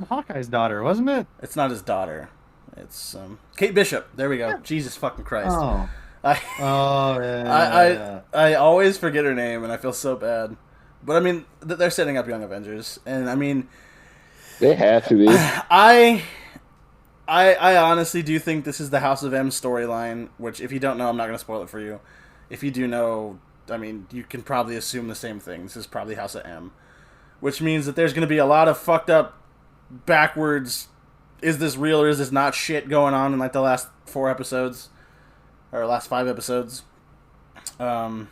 Hawkeye's daughter, wasn't it? It's not his daughter. It's Kate Bishop. There we go. Yeah. Jesus fucking Christ. Oh. I, Oh, yeah. I always forget her name, and I feel so bad. But I mean, they're setting up Young Avengers, and I mean, They have to be. I honestly do think this is the House of M storyline. Which, if you don't know, I'm not going to spoil it for you. If you do know, I mean, you can probably assume the same thing. This is probably House of M, which means that there's going to be a lot of fucked up, backwards. Is this real or is this not shit going on in like the last 4 episodes or last 5 episodes? So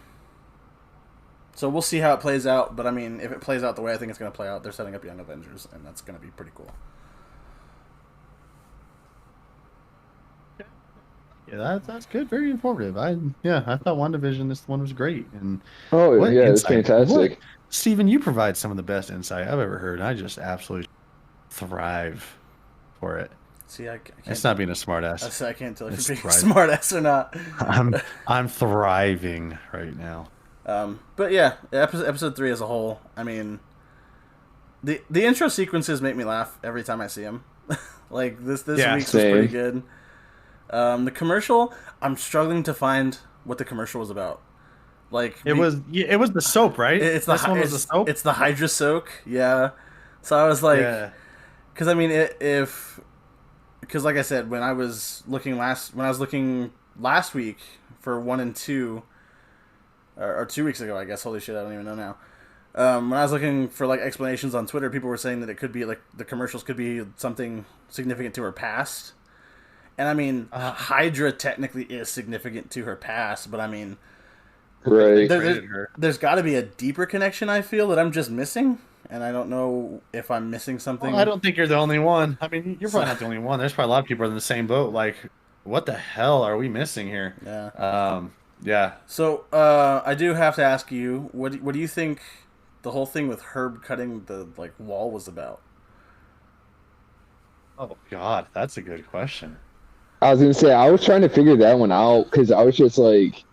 we'll see how it plays out. But I mean, if it plays out the way I think it's going to play out, they're setting up Young Avengers, and that's going to be pretty cool. Yeah, that's good. Very informative. I thought WandaVision, this one was great. And It's fantastic. Steven, you provide some of the best insight I've ever heard. I just absolutely thrive for it. See, I can't. It's not being a smartass. I can't tell if you're being a smartass or not. I'm thriving right now. But yeah, episode 3 as a whole. I mean, the intro sequences make me laugh every time I see them. Like this week's was pretty good. The commercial, I'm struggling to find what the commercial was about. Like it was the soap, right? It's the soap. It's the Hydra soak. Yeah. So I was like, because I mean, because like I said, when I was looking last week for 1 and 2, or 2 weeks ago, I guess. Holy shit, I don't even know now. When I was looking for like explanations on Twitter, people were saying that it could be like the commercials could be something significant to her past. And I mean, Hydra technically is significant to her past, but I mean, there's got to be a deeper connection, I feel, that I'm just missing, and I don't know if I'm missing something. Well, I don't think you're the only one. I mean, you're probably not the only one. There's probably a lot of people in the same boat. Like, what the hell are we missing here? Yeah. Yeah. So, I do have to ask you, what do you think the whole thing with Herb cutting the wall was about? Oh God, that's a good question. I was gonna say I was trying to figure that one out because I was just like,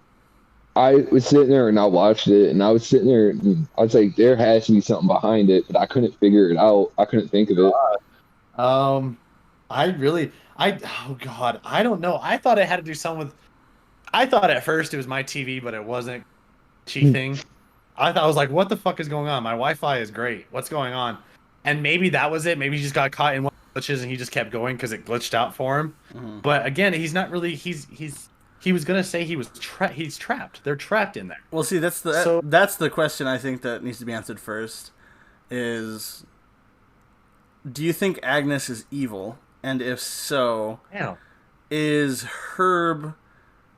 I was sitting there and I watched it and I was sitting there and I was like, there has to be something behind it, but I couldn't figure it out. I couldn't think of it. Oh God, I don't know. I thought it had to do something with. I thought at first it was my TV, but it wasn't. Thing. I was like, what the fuck is going on? My Wi-Fi is great. What's going on? And maybe that was it. Maybe he just got caught in one of the glitches and he just kept going because it glitched out for him. Mm-hmm. But again, he's not really. He was gonna say he's trapped. They're trapped in there. Well, see, that's the question I think that needs to be answered first. Is, do you think Agnes is evil? And if so, is Herb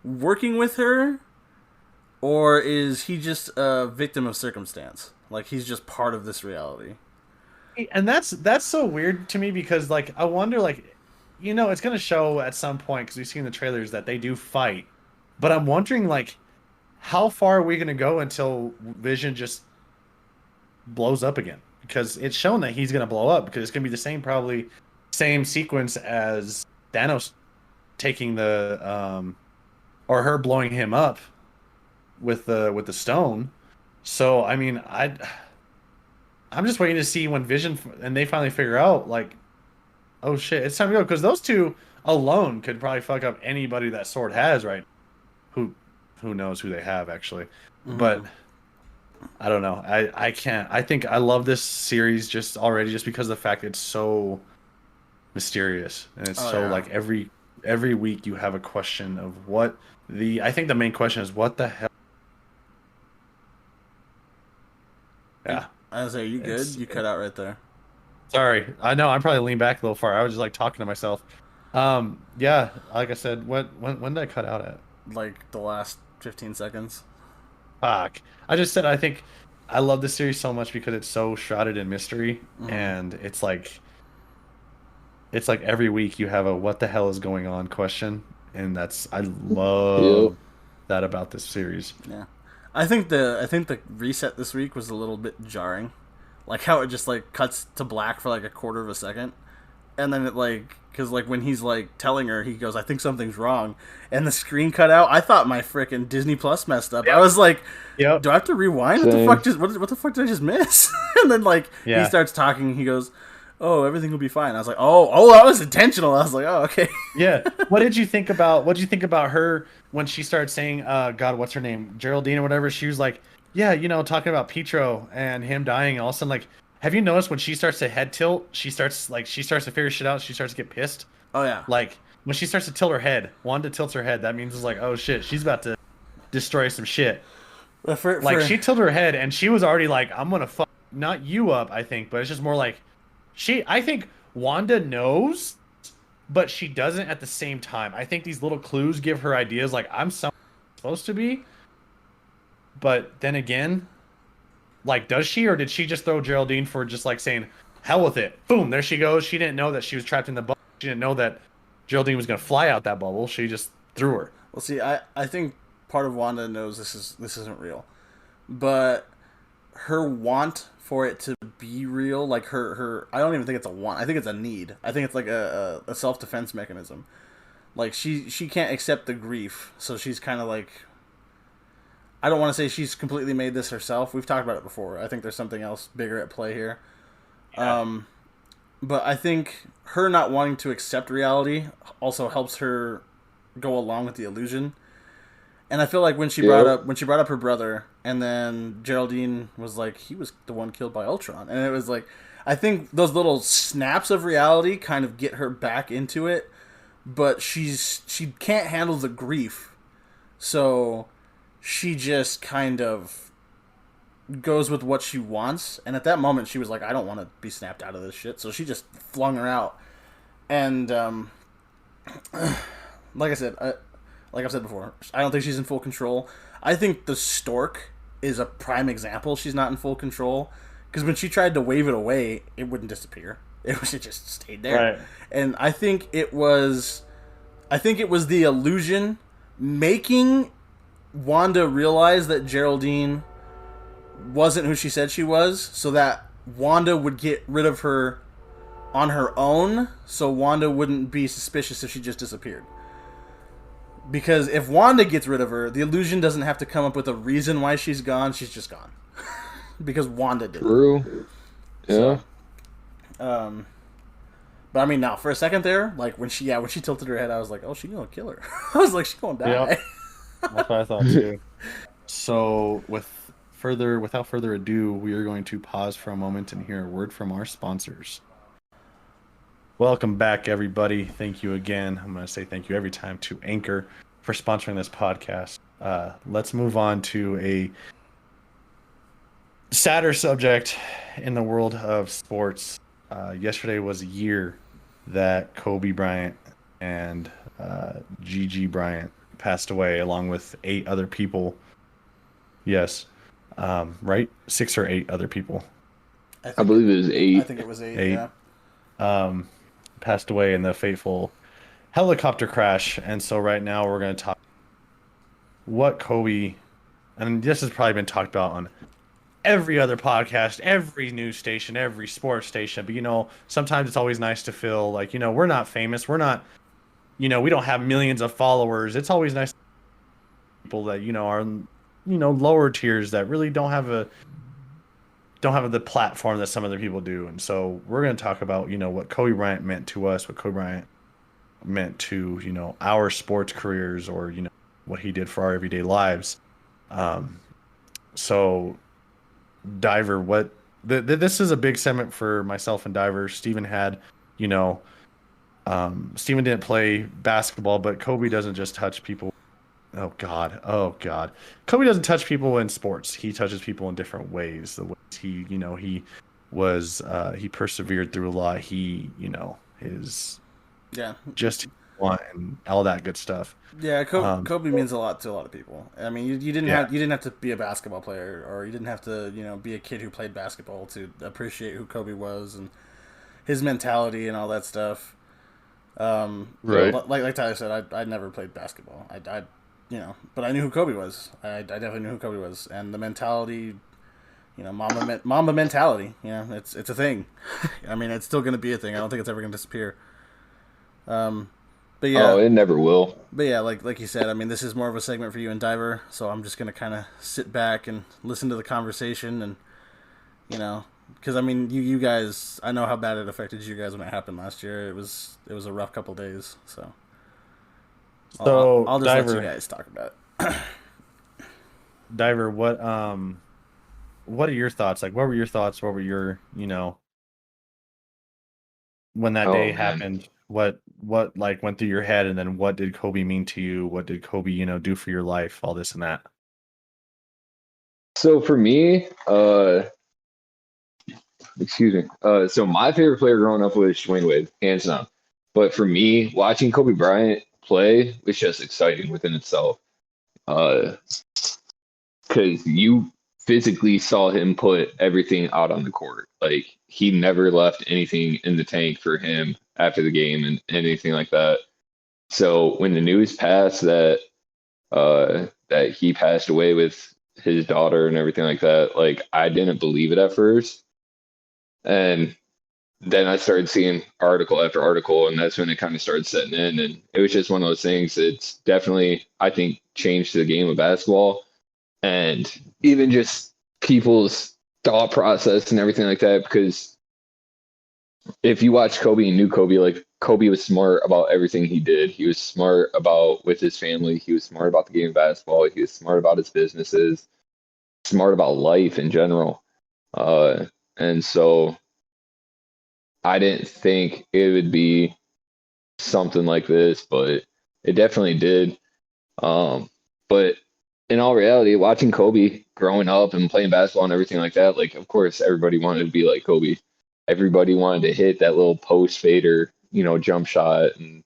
working with her, or is he just a victim of circumstance? Like he's just part of this reality. And that's so weird to me because like I wonder like. You know, it's going to show at some point, because we've seen the trailers, that they do fight. But I'm wondering, like, how far are we going to go until Vision just blows up again? Because it's shown that he's going to blow up, because it's going to be the same sequence as Thanos taking or her blowing him up with the stone. So, I mean, I'm just waiting to see when Vision, and they finally figure out, like, oh shit, it's time to go, because those two alone could probably fuck up anybody that Sword has right now. Who knows who they have actually. Mm-hmm. But I don't know. I can't. I think I love this series just because of the fact it's so mysterious and it's like every week you have a question of what I think the main question is what the hell. Yeah. I was like, are you good? You cut out right there. Sorry, I know I'm probably leaned back a little far. I was just like talking to myself. Yeah, like I said, when did I cut out at? Like the last 15 seconds. Fuck. I just said I think I love this series so much because it's so shrouded in mystery, and it's like every week you have a what the hell is going on question, and I love that about this series. Yeah, I think the reset this week was a little bit jarring. Like how it just like cuts to black for like a quarter of a second, and then it like, because like when he's like telling her, he goes, "I think something's wrong," and the screen cut out. I thought my freaking Disney Plus messed up. I was like, Yep. "Do I have to rewind? Same. What the fuck did I just miss?" And then like he starts talking. He goes, "Oh, everything will be fine." I was like, "Oh, that was intentional." I was like, "Oh, okay." Yeah. What did you think about her when she started saying, God, what's her name? Geraldine or whatever? She was like, yeah, talking about Pietro and him dying. All of a sudden, like, have you noticed when she starts to head tilt, she starts to figure shit out. She starts to get pissed. Oh yeah. Like when she starts to tilt her head, Wanda tilts her head. That means it's like, oh shit, she's about to destroy some shit. She tilted her head and she was already like, I'm gonna fuck not you up. I think, but it's just more like I think Wanda knows, but she doesn't at the same time. I think these little clues give her ideas like I'm supposed to be. But then again, like, does she, or did she just throw Geraldine for just like saying, hell with it? Boom, there she goes. She didn't know that she was trapped in the bubble. She didn't know that Geraldine was going to fly out that bubble. She just threw her. Well, see, I think part of Wanda knows this isn't real. But her want for it to be real, like her I don't even think it's a want. I think it's a need. I think it's like a self-defense mechanism. Like she can't accept the grief, so she's kind of like, I don't want to say she's completely made this herself. We've talked about it before. I think there's something else bigger at play here. Yeah. But I think her not wanting to accept reality also helps her go along with the illusion. And I feel like when she brought up her brother, and then Geraldine was like, he was the one killed by Ultron, and it was like, I think those little snaps of reality kind of get her back into it, but she can't handle the grief, so she just kind of goes with what she wants. And at that moment, she was like, I don't want to be snapped out of this shit, so she just flung her out. And like I said, like I've said before, I don't think she's in full control. I think the stork is a prime example she's not in full control, because when she tried to wave it away, it wouldn't disappear. It just stayed there. Right. And I think it was the illusion making Wanda realize that Geraldine wasn't who she said she was, so that Wanda would get rid of her on her own, so Wanda wouldn't be suspicious if she just disappeared. Because if Wanda gets rid of her, the illusion doesn't have to come up with a reason why she's gone. She's just gone. Because Wanda did. True. Yeah. So, but I mean, now for a second there, like when she tilted her head, I was like, oh, she's gonna kill her. I was like, she's gonna die. Yep. That's what I thought too. So without further ado, we are going to pause for a moment and hear a word from our sponsors. Welcome back, everybody. Thank you again. I'm going to say thank you every time to Anchor for sponsoring this podcast. Let's move on to a sadder subject in the world of sports. Yesterday was a year that Kobe Bryant and Gigi Bryant passed away, along with 8 other people. Yes. Right? 6 or 8 other people. I believe it was 8. I think it was 8. Yeah. Passed away in the fateful helicopter crash. And so right now we're going to talk what Kobe, and this has probably been talked about on every other podcast, every news station, every sports station. But, sometimes it's always nice to feel like, we're not famous. We're not, we don't have millions of followers. It's always nice to people that, are, lower tiers that really don't have the platform that some other people do. And so we're going to talk about, what Kobe Bryant meant to us, what Kobe Bryant meant to, our sports careers, or, what he did for our everyday lives. So Diver, this is a big segment for myself and Diver. Steven had, Steven didn't play basketball, but Kobe doesn't just touch people. Oh God. Kobe doesn't touch people in sports. He touches people in different ways. The ways he persevered through a lot. He, just and all that good stuff. Yeah, Kobe means a lot to a lot of people. I mean, you didn't have to be a basketball player, or you didn't have to, be a kid who played basketball to appreciate who Kobe was and his mentality and all that stuff. Right. Like Tyler said, I never played basketball. But I knew who Kobe was. I definitely knew who Kobe was, and the mentality, Mamba mentality. It's a thing. I mean, it's still going to be a thing. I don't think it's ever going to disappear. But yeah. Oh, it never will. But yeah, like you said, I mean, this is more of a segment for you and Diver, so I'm just going to kind of sit back and listen to the conversation and, because I mean, you guys, I know how bad it affected you guys when it happened last year. It was a rough couple days, so I'll just Diver, let you guys talk about it. Diver, what are your thoughts? Like, what were your thoughts? What were your, when that day happened? What like went through your head, and then what did Kobe mean to you? What did Kobe, do for your life? All this and that. So for me, excuse me. So my favorite player growing up was Dwayne Wade, hands down. But for me, watching Kobe Bryant play was just exciting within itself. Because you physically saw him put everything out on the court. Like, he never left anything in the tank for him after the game and anything like that. So when the news passed that that he passed away with his daughter and everything like that, like, I didn't believe it at first. And then I started seeing article after article, and that's when it kind of started setting in. And it was just one of those things that's definitely, I think, changed the game of basketball. And even just people's thought process and everything like that, because if you watch Kobe and knew Kobe, like, Kobe was smart about everything he did. He was smart about with his family. He was smart about the game of basketball. He was smart about his businesses, smart about life in general. And so I didn't think it would be something like this, but it definitely did. But in all reality, watching Kobe growing up and playing basketball and everything like that, like, of course, everybody wanted to be like Kobe. Everybody wanted to hit that little post fader, jump shot and,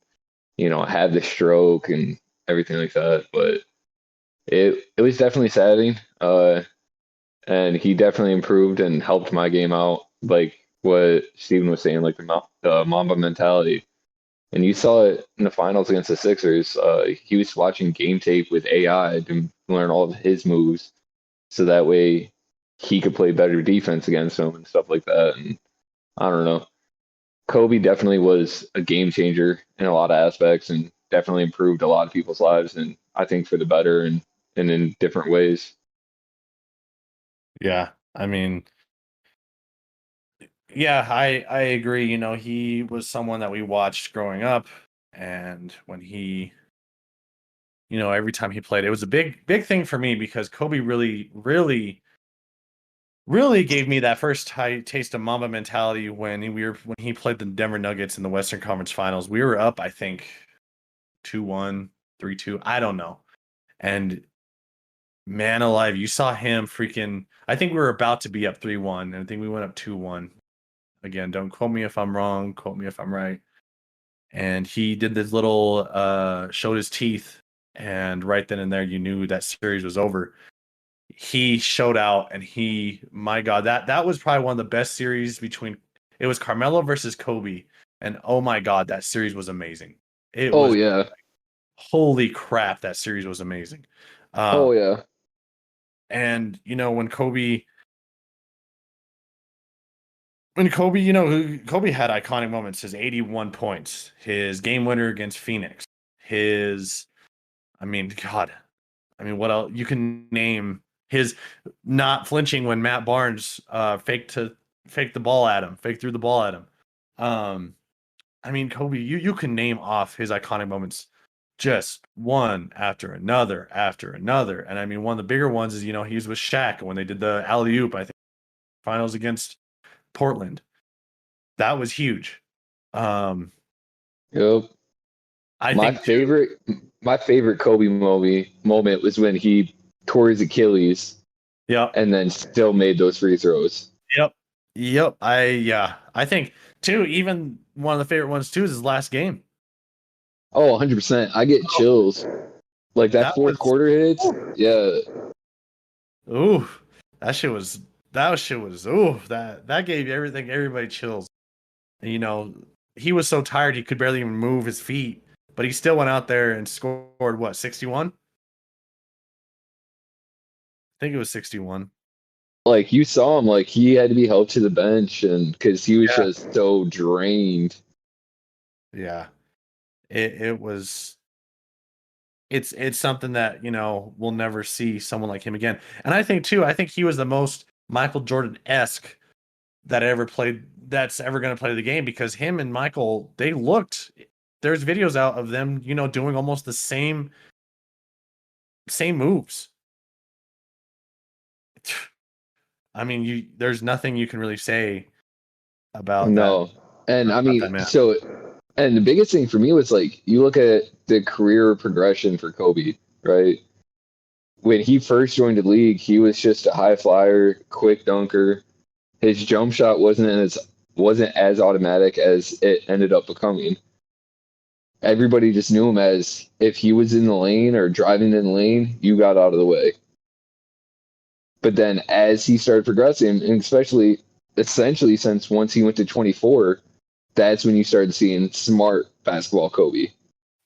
have the stroke and everything like that. But it was definitely saddening. And he definitely improved and helped my game out, like what Steven was saying, like the Mamba mentality. And you saw it in the finals against the Sixers. He was watching game tape with AI to learn all of his moves, so that way he could play better defense against him and stuff like that. And I don't know. Kobe definitely was a game changer in a lot of aspects and definitely improved a lot of people's lives, and I think for the better and in different ways. Yeah, I mean, yeah, I agree. He was someone that we watched growing up, and when he, every time he played, it was a big thing for me because Kobe really, really, really gave me that first taste of Mamba mentality when he played the Denver Nuggets in the Western Conference Finals. We were up, I think, 2-1, 3-2, I don't know. And man alive, you saw him freaking. I think we were about to be up 3-1, and I think we went up 2-1. Again, don't quote me if I'm wrong, quote me if I'm right. And he did this little showed his teeth, and right then and there you knew that series was over. He showed out, and my God, that was probably one of the best series between. It was Carmelo versus Kobe, and oh my God, that series was amazing. It was, yeah. Holy crap, that series was amazing. Yeah. And when Kobe, Kobe had iconic moments. His 81 points, his game winner against Phoenix, what else? You can name his not flinching when Matt Barnes faked the ball at him, threw the ball at him. Kobe, you can name off his iconic moments just one after another. And one of the bigger ones is, he was with Shaq when they did the alley-oop, I think, finals against Portland. That was huge. Yep. I my think favorite Kobe moment was when he tore his Achilles. Yep. And then still made those free throws. Yep. I think too, even one of the favorite ones too is his last game. Oh, 100%. I get chills. Like that fourth quarter hits. Yeah. Ooh, that shit was ooh, that gave everybody chills. He was so tired he could barely even move his feet, but he still went out there and scored what, 61? I think it was 61. like you saw him, like he had to be helped to the bench, and because he was just so drained. Yeah, it was. It's something that we'll never see someone like him again. And I think he was the most Michael Jordan-esque that ever played. That's ever going to play the game, because him and Michael, they looked. There's videos out of them, doing almost the same moves. I mean, there's nothing you can really say about no. That. And I mean, and the biggest thing for me was like, you look at the career progression for Kobe, right? When he first joined the league, he was just a high flyer, quick dunker. His jump shot wasn't as automatic as it ended up becoming. Everybody just knew him as, if he was in the lane or driving in the lane, you got out of the way. But then as he started progressing, and essentially since once he went to 24, that's when you started seeing smart basketball Kobe.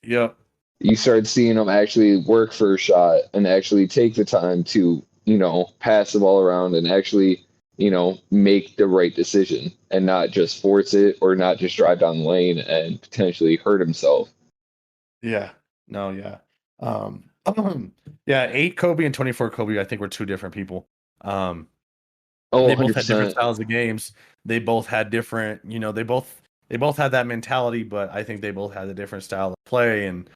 Yep. You started seeing him actually work for a shot and actually take the time to, pass the ball around and actually, make the right decision and not just force it or not just drive down the lane and potentially hurt himself. Yeah. No, yeah. Yeah, 8 Kobe and 24 Kobe, I think, were two different people. They both had different styles of games. They both had different, they both had that mentality, but I think they both had a different style of play. And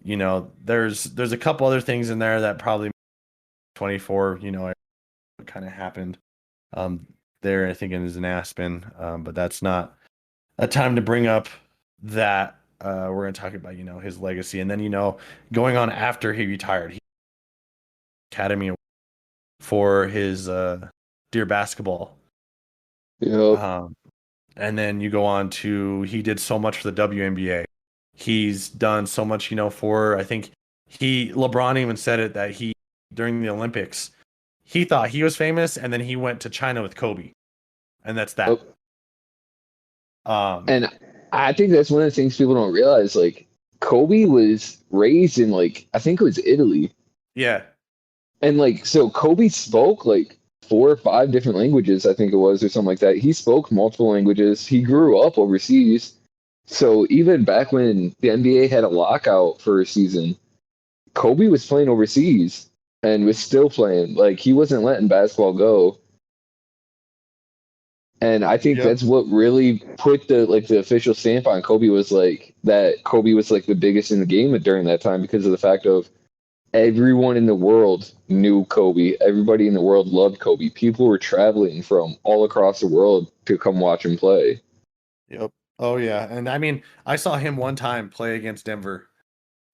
there's a couple other things in there that probably 24, kind of happened there, I think, in Aspen, but that's not a time to bring up that. We're going to talk about his legacy, and then going on after he retired, he Academy for his Dear Basketball. Yep. And then you go on to, he did so much for the WNBA. He's done so much, for, I think LeBron even said it, that during the Olympics, he thought he was famous, and then he went to China with Kobe, and that's that. And I think that's one of the things people don't realize. Like, Kobe was raised in, like, I think it was Italy. Yeah. And, like, so Kobe spoke, like, 4 or 5 different languages, I think it was, or something like that. He spoke multiple languages. He grew up overseas. So even back when the NBA had a lockout for a season, Kobe was playing overseas and was still playing. Like, he wasn't letting basketball go. And I think that's what really put the official stamp on Kobe, was like that Kobe was like the biggest in the game during that time, because of the fact of everyone in the world knew Kobe. Everybody in the world loved Kobe. People were traveling from all across the world to come watch him play. Yep. Oh yeah. And I mean, I saw him one time play against Denver,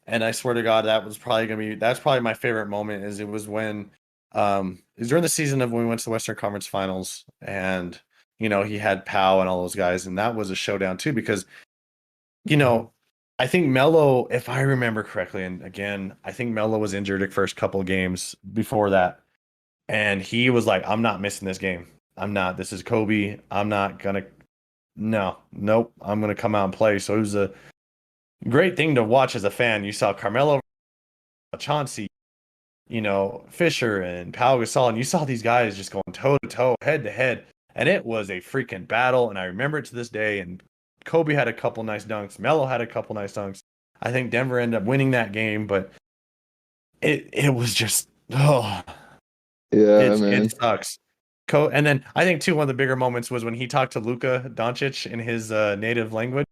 and I swear to God, that's probably my favorite moment. It was when it was during the season of when we went to the Western Conference Finals, and he had Powell and all those guys, and that was a showdown too, because I think Melo, if I remember correctly, and again, I think Melo was injured the first couple of games before that, and he was like, I'm not missing this game. This is Kobe. I'm not gonna, nope, I'm gonna come out and play. So it was a great thing to watch as a fan. You saw Carmelo, Chauncey, Fisher, and Pau Gasol, and you saw these guys just going toe to toe, head to head, and it was a freaking battle. And I remember it to this day. And Kobe had a couple nice dunks. Melo had a couple nice dunks. I think Denver ended up winning that game, but it was just, man. It sucks. And then I think too, one of the bigger moments was when he talked to Luka Doncic in his native language,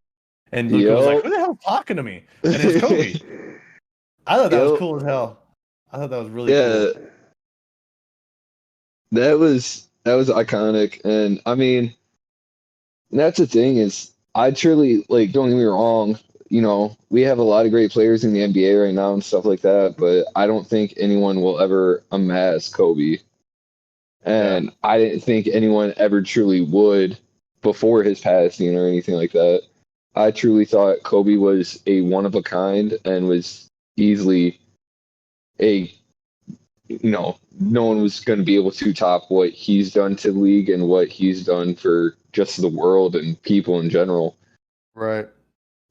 and Luka was like, "Who the hell is talking to me?" And it's Kobe. I thought that was cool as hell. I thought that was really cool. That was iconic. And I mean, that's the thing, is I truly, like, don't get me wrong, we have a lot of great players in the NBA right now and stuff like that, but I don't think anyone will ever amass Kobe. And I didn't think anyone ever truly would before his passing or anything like that. I truly thought Kobe was a one of a kind and was easily no one was going to be able to top what he's done to the league and what he's done for just the world and people in general. Right.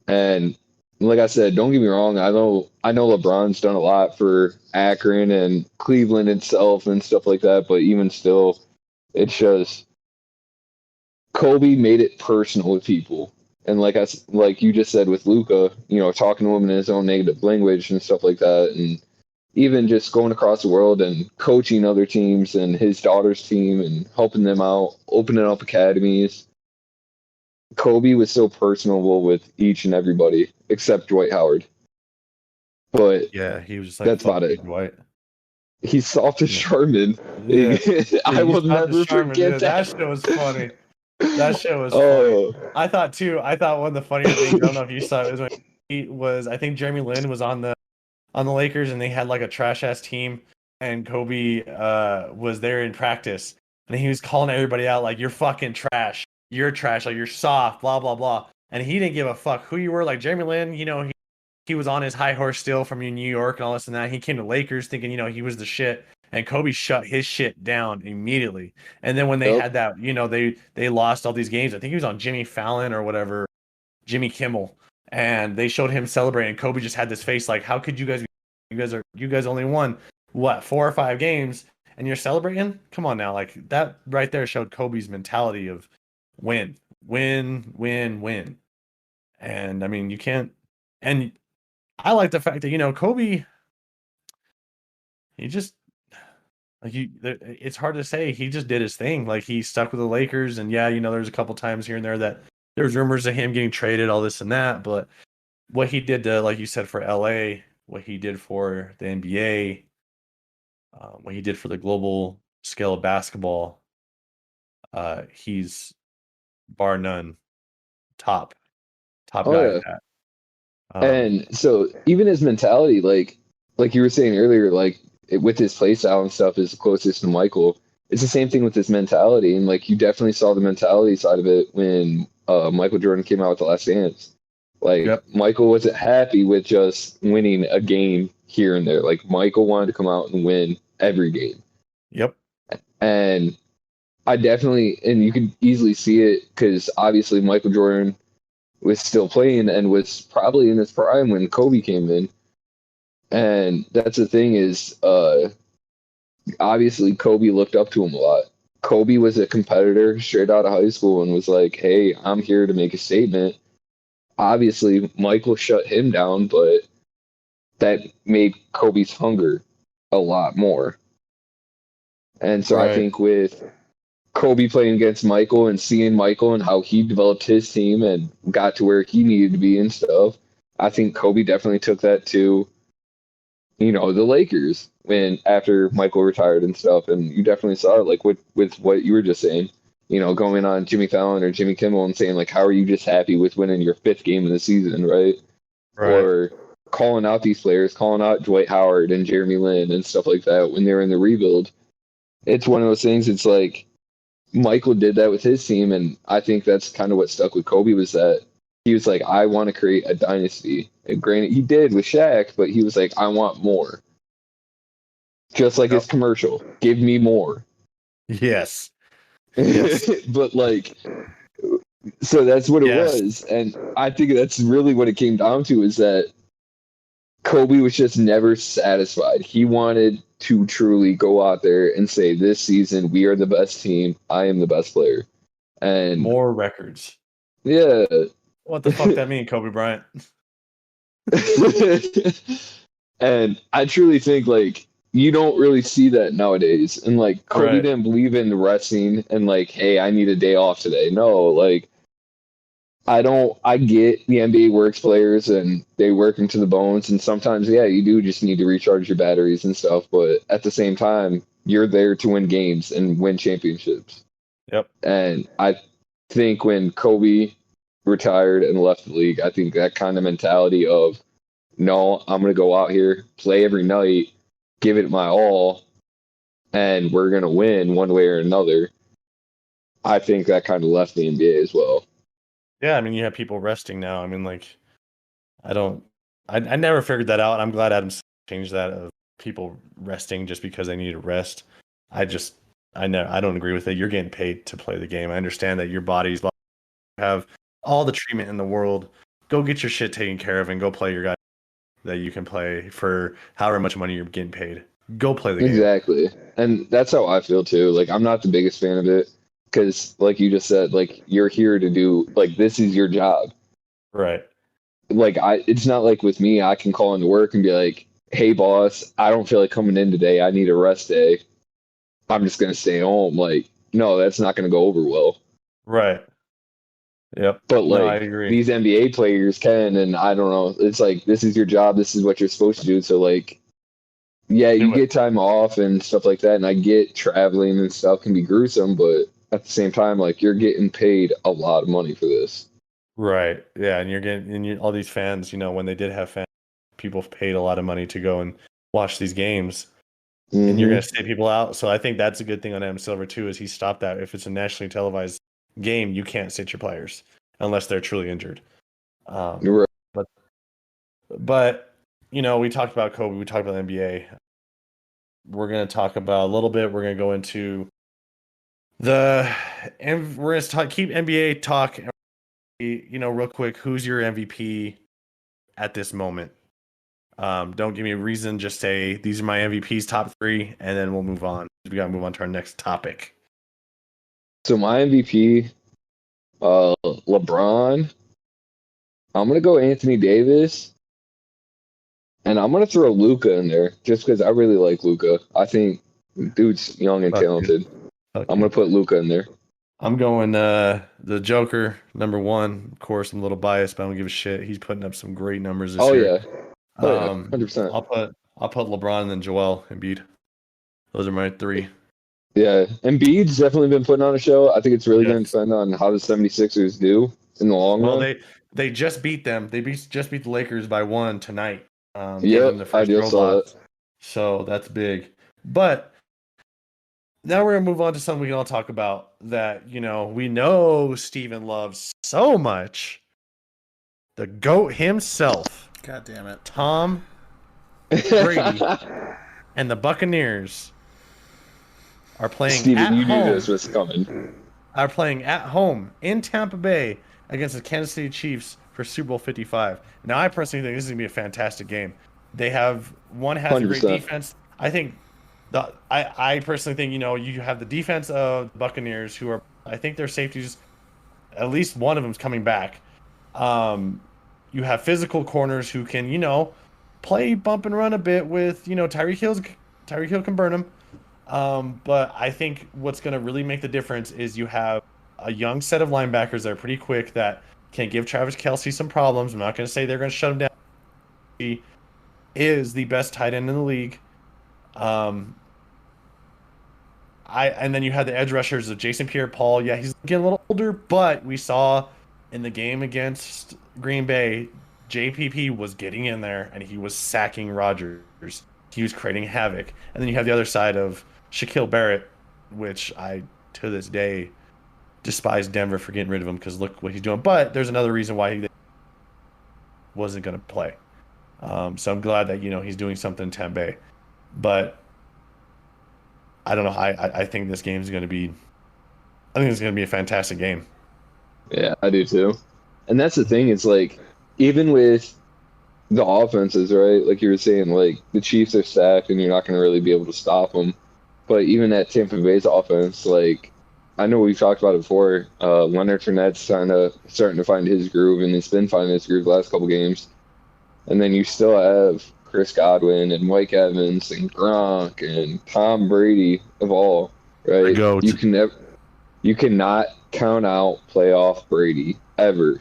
And like I said, don't get me wrong, I know LeBron's done a lot for Akron and Cleveland itself and stuff like that, but even still, It's just Kobe made it personal with people. And like you just said with Luca, talking to him in his own negative language and stuff like that, and even just going across the world and coaching other teams and his daughter's team and helping them out, opening up academies. Kobe was so personable with each and everybody except Dwight Howard. But yeah, he was just like, that's about it. Dwight. He's soft as Charmin. Yeah. I will never forget that shit was funny. That shit was funny. I thought one of the funniest things, I don't know if you saw it, was when I think Jeremy Lin was on the Lakers and they had like a trash ass team and Kobe was there in practice and he was calling everybody out like, you're fucking trash. You're trash, like you're soft, blah blah blah. And he didn't give a fuck who you were. Like Jeremy Lin, he was on his high horse still from New York and all this and that. He came to Lakers thinking, he was the shit. And Kobe shut his shit down immediately. And then when they had that, they lost all these games. I think he was on Jimmy Fallon or whatever, Jimmy Kimmel, and they showed him celebrating. Kobe just had this face like, how could you guys? You guys only won what 4 or 5 games, and you're celebrating? Come on now, like that right there showed Kobe's mentality of win, win, win, win. And I mean, you can't. And I like the fact that Kobe. He just. It's hard to say. He just did his thing. Like he stuck with the Lakers, and yeah, there's a couple times here and there that there's rumors of him getting traded, all this and that. But what he did to, like you said, for LA, what he did for the NBA, what he did for the global scale of basketball, he's bar none top guy at that. And so even his mentality, like you were saying earlier, like with his play style and stuff is the closest to Michael. It's the same thing with his mentality. And like you definitely saw the mentality side of it when Michael Jordan came out with The Last Dance. Like Michael wasn't happy with just winning a game here and there. Like Michael wanted to come out and win every game. Yep. And I definitely, and you could easily see it because obviously Michael Jordan was still playing and was probably in his prime when Kobe came in. And that's the thing is, obviously Kobe looked up to him a lot. Kobe was a competitor straight out of high school and was like, hey, I'm here to make a statement. Obviously, Michael shut him down, but that made Kobe's hunger a lot more. And so I think with Kobe playing against Michael and seeing Michael and how he developed his team and got to where he needed to be and stuff, I think Kobe definitely took that to the Lakers when after Michael retired and stuff. And you definitely saw it like with what you were just saying, going on Jimmy Fallon or Jimmy Kimmel and saying like, how are you just happy with winning your 5th game of the season, right? Or calling out these players, calling out Dwight Howard and Jeremy Lin and stuff like that when they were in the rebuild. It's one of those things. It's like Michael did that with his team. And I think that's kind of what stuck with Kobe was that he was like, I want to create a dynasty. And granted, he did with Shaq, but he was like, I want more. Just like his commercial, give me more. Yes. But like, so that's what it was. And I think that's really what it came down to is that Kobe was just never satisfied. He wanted to truly go out there and say, this season, we are the best team. I am the best player. And more records. Yeah. What the fuck that mean, Kobe Bryant? And I truly think like you don't really see that nowadays. And like Kobe didn't believe in resting and like, hey, I need a day off today. No, like I get the NBA works players and they work into the bones and sometimes you do just need to recharge your batteries and stuff, but at the same time, you're there to win games and win championships. Yep. And I think when Kobe retired and left the league, I think that kind of mentality of, no, I'm going to go out here, play every night, give it my all, and we're going to win one way or another. I think that kind of left the NBA as well. Yeah, I mean, you have people resting now. I mean, like, I never figured that out. I'm glad Adam changed that of people resting just because they need to rest. I don't agree with it. You're getting paid to play the game. I understand that your body's have all the treatment in the world. Go get your shit taken care of and go play your guy that you can play for however much money you're getting paid. Go play the game. Exactly. And that's how I feel too. Like, I'm not the biggest fan of it because, like you just said, like, you're here to do, like, this is your job. Right. Like, it's not like with me, I can call into work and be like, hey, boss, I don't feel like coming in today. I need a rest day. I'm just going to stay home. Like, no, that's not going to go over well. Right. Yep. But, like, no, I agree. these NBA players can, and I don't know. It's like, this is your job. This is what you're supposed to do. So, like, yeah, you get time off and stuff like that. And I get traveling and stuff can be gruesome. But at the same time, like, you're getting paid a lot of money for this. Right. Yeah. And you're getting all these fans, when they did have fans, people paid a lot of money to go and watch these games. And you're going to stay people out. So I think that's a good thing on Adam Silver, too, is he stopped that. If it's a nationally televised game, you can't sit your players unless they're truly injured. Right. But we talked about Kobe. We talked about the NBA. We're going to talk about a little bit. We're going to go into and we're going to keep NBA talk. Real quick, who's your MVP at this moment? Don't give me a reason. Just say these are my MVPs, top 3, and then we'll move on. We got to move on to our next topic. So my MVP, LeBron. I'm gonna go Anthony Davis, and I'm gonna throw Luka in there just because I really like Luka. I think dude's young and talented. I'm gonna put Luka in there. I'm going the Joker, number 1. Of course, I'm a little biased, but I don't give a shit. He's putting up some great numbers this year. Yeah. 100%. I'll put LeBron and then Joel Embiid. Those are my 3. Yeah, Embiid's definitely been putting on a show. I think it's really going to depend on how the 76ers do in the long run. Well, they just beat them. They just beat the Lakers by 1 tonight. Yeah, I just saw that. So that's big. But now we're going to move on to something we can all talk about that, we know Steven loves so much. The GOAT himself. God damn it. Tom Brady and the Buccaneers are playing Steven, you home. knew this was coming. Are playing at home in Tampa Bay against the Kansas City Chiefs for Super Bowl 55. Now, I personally think this is going to be a fantastic game. One has 100%. A great defense. I think I personally think, you have the defense of the Buccaneers who I think their safeties, at least one of them is coming back. You have physical corners who can, play bump and run a bit with, Tyreek Hill can burn them. But I think what's going to really make the difference is you have a young set of linebackers that are pretty quick that can give Travis Kelce some problems. I'm not going to say they're going to shut him down. He is the best tight end in the league. And then you have the edge rushers of Jason Pierre-Paul. Yeah, he's getting a little older, but we saw in the game against Green Bay, JPP was getting in there and he was sacking Rodgers. He was creating havoc. And then you have the other side of Shaquille Barrett, which I, to this day, despise Denver for getting rid of him because look what he's doing. But there's another reason why he wasn't going to play. So I'm glad that, he's doing something in Tampa Bay. But I don't know. I think this game is going to be – I think it's going to be a fantastic game. Yeah, I do too. And that's the thing. It's like, even with the offenses, right? Like you were saying, like the Chiefs are stacked and you're not going to really be able to stop them. But even at Tampa Bay's offense, like I know we've talked about it before, Leonard Fournette's starting to find his groove, and he's been finding his groove the last couple games. And then you still have Chris Godwin and Mike Evans and Gronk and Tom Brady of all, right? You cannot count out playoff Brady ever.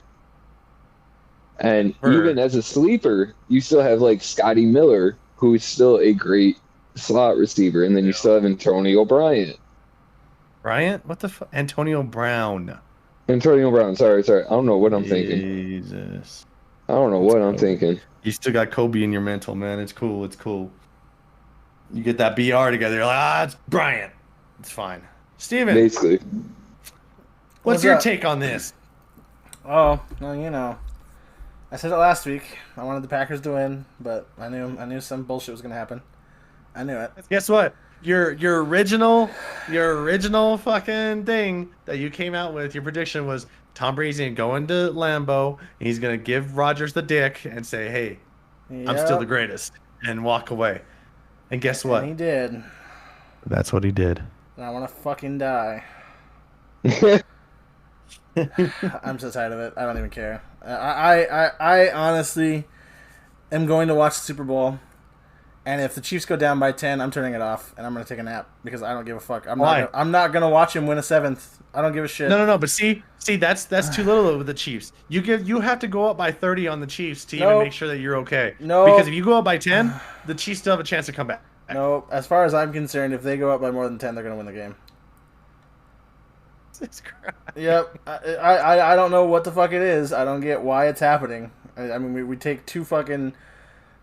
And even as a sleeper, you still have like Scotty Miller, who is still a great slot receiver, and then you still have Antonio Bryant. Bryant? What the fuck? Antonio Brown. Antonio Brown. Sorry. I don't know what I'm thinking. Jesus. I don't know what I'm thinking. You still got Kobe in your mental, man. It's cool. You get that BR together. You're like, it's Bryant. It's fine. Steven. Basically. What's your take on this? Oh, well, I said it last week. I wanted the Packers to win, but I knew some bullshit was going to happen. I knew it. Guess what? Your original fucking thing that you came out with, your prediction was Tom Brady's going to go into Lambeau, and he's going to give Rodgers the dick and say, hey, I'm still the greatest, and walk away. And guess what? And he did. That's what he did. And I want to fucking die. I'm so tired of it. I don't even care. I honestly am going to watch the Super Bowl, and if the Chiefs go down by 10, I'm turning it off, and I'm going to take a nap because I don't give a fuck. I'm not going to watch him win a 7th. I don't give a shit. No. But see, that's too little with the Chiefs. You have to go up by 30 on the Chiefs to even make sure that you're okay. No, because if you go up by 10, the Chiefs still have a chance to come back. No, as far as I'm concerned, if they go up by more than 10, they're going to win the game. Yep. I don't know what the fuck it is. I don't get why it's happening. I mean, we take two fucking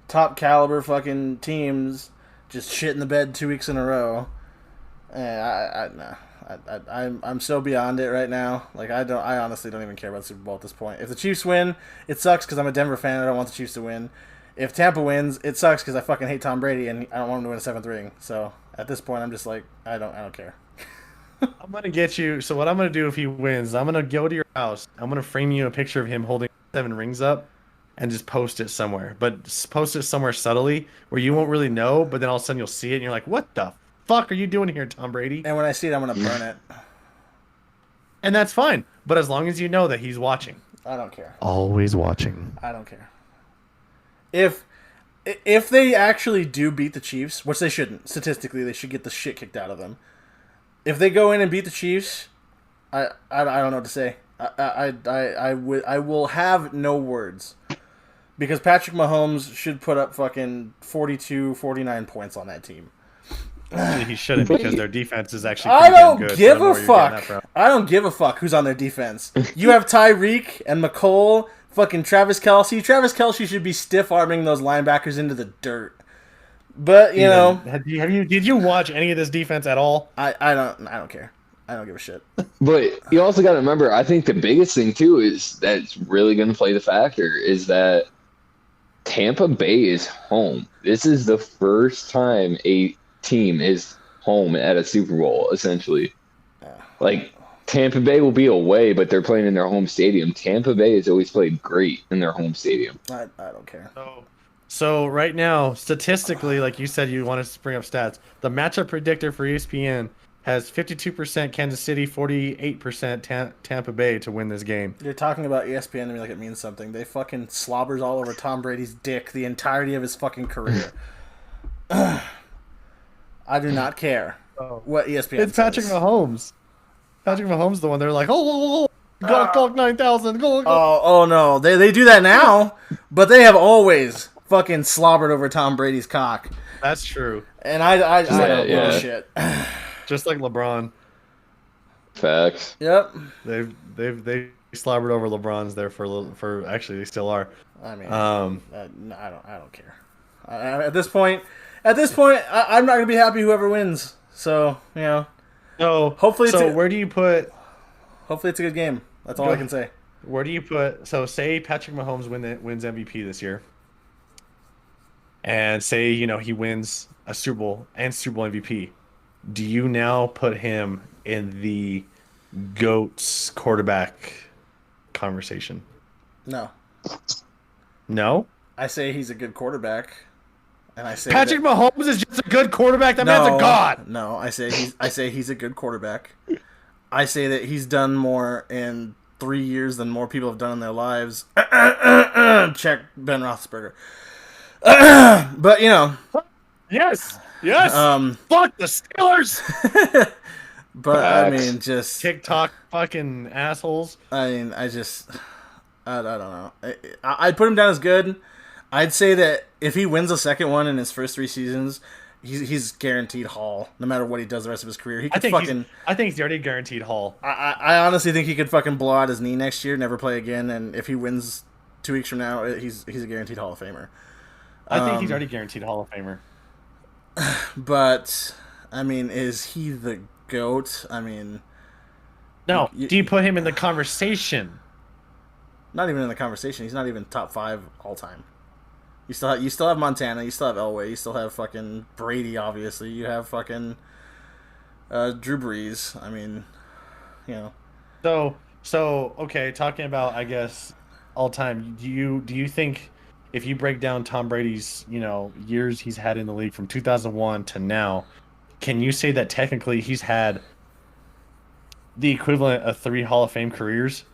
top caliber fucking teams, just shit in the bed 2 weeks in a row. I'm so beyond it right now. Like I honestly don't even care about the Super Bowl at this point. If the Chiefs win, it sucks because I'm a Denver fan. I don't want the Chiefs to win. If Tampa wins, it sucks because I fucking hate Tom Brady and I don't want him to win a 7th ring. So at this point, I'm just like I don't care. I'm gonna get you. So what I'm gonna do if he wins, I'm gonna go to your house. I'm gonna frame you a picture of him holding 7 rings up, and just post it somewhere. But post it somewhere subtly where you won't really know. But then all of a sudden you'll see it, and you're like, "What the fuck are you doing here, Tom Brady?" And when I see it, I'm gonna burn it. And that's fine. But as long as you know that he's watching. I don't care. Always watching. I don't care. If they actually do beat the Chiefs, which they shouldn't, statistically they should get the shit kicked out of them. If they go in and beat the Chiefs, I don't know what to say. I will have no words. Because Patrick Mahomes should put up fucking 42, 49 points on that team. Actually, he shouldn't because their defense is actually I don't good, give a fuck. I don't give a fuck who's on their defense. You have Tyreek and McCole, fucking Travis Kelce. Travis Kelce should be stiff-arming those linebackers into the dirt. But, you know... Did you watch any of this defense at all? I don't care. I don't give a shit. But you also got to remember, I think the biggest thing, too, is that's really going to play the factor, is that Tampa Bay is home. This is the first time a team is home at a Super Bowl, essentially. Like, Tampa Bay will be away, but they're playing in their home stadium. Tampa Bay has always played great in their home stadium. I don't care. So right now, statistically, like you said, you wanted to bring up stats. The matchup predictor for ESPN has 52% Kansas City, 48% Tampa Bay to win this game. You're talking about ESPN to me like it means something. They fucking slobbers all over Tom Brady's dick the entirety of his fucking career. I do not care what ESPN It's Patrick Mahomes. Patrick Mahomes the one. They're like, oh, Glock 9,000. Go. Oh, no. They do that now, but they have always fucking slobbered over Tom Brady's cock. That's true. And I don't give a shit. Just like LeBron. Facts. Yep. They slobbered over LeBron's there for actually they still are. I mean, I don't care. At this point, I'm not gonna be happy whoever wins. So you know. No. Hopefully. Where do you put? Hopefully, it's a good game. That's all I can say. Where do you put? So say Patrick Mahomes wins MVP this year, and say he wins a Super Bowl and Super Bowl MVP. Do you now put him in the GOAT's quarterback conversation? No. No? I say he's a good quarterback. And I say Patrick Mahomes is just a good quarterback? That man's a god. No, I say he's a good quarterback. I say that he's done more in 3 years than more people have done in their lives. Check Ben Roethlisberger. But, Yes. Fuck the Steelers. But I mean, just TikTok fucking assholes. I mean, I don't know. I'd put him down as good. I'd say that if he wins a second one in his first 3 seasons, he's guaranteed Hall. No matter what he does the rest of his career, he could I think he's already guaranteed Hall. I honestly think he could fucking blow out his knee next year, never play again, and if he wins 2 weeks from now, he's a guaranteed Hall of Famer. I think he's already guaranteed Hall of Famer. But I mean, is he the GOAT? I mean, no. Do you put him in the conversation? Not even in the conversation. He's not even top 5 all time. You still have Montana. You still have Elway. You still have fucking Brady. Obviously, you have fucking Drew Brees. I mean, So okay. Talking about, I guess, all time. Do you think if you break down Tom Brady's, years he's had in the league from 2001 to now, can you say that technically he's had the equivalent of 3 Hall of Fame careers?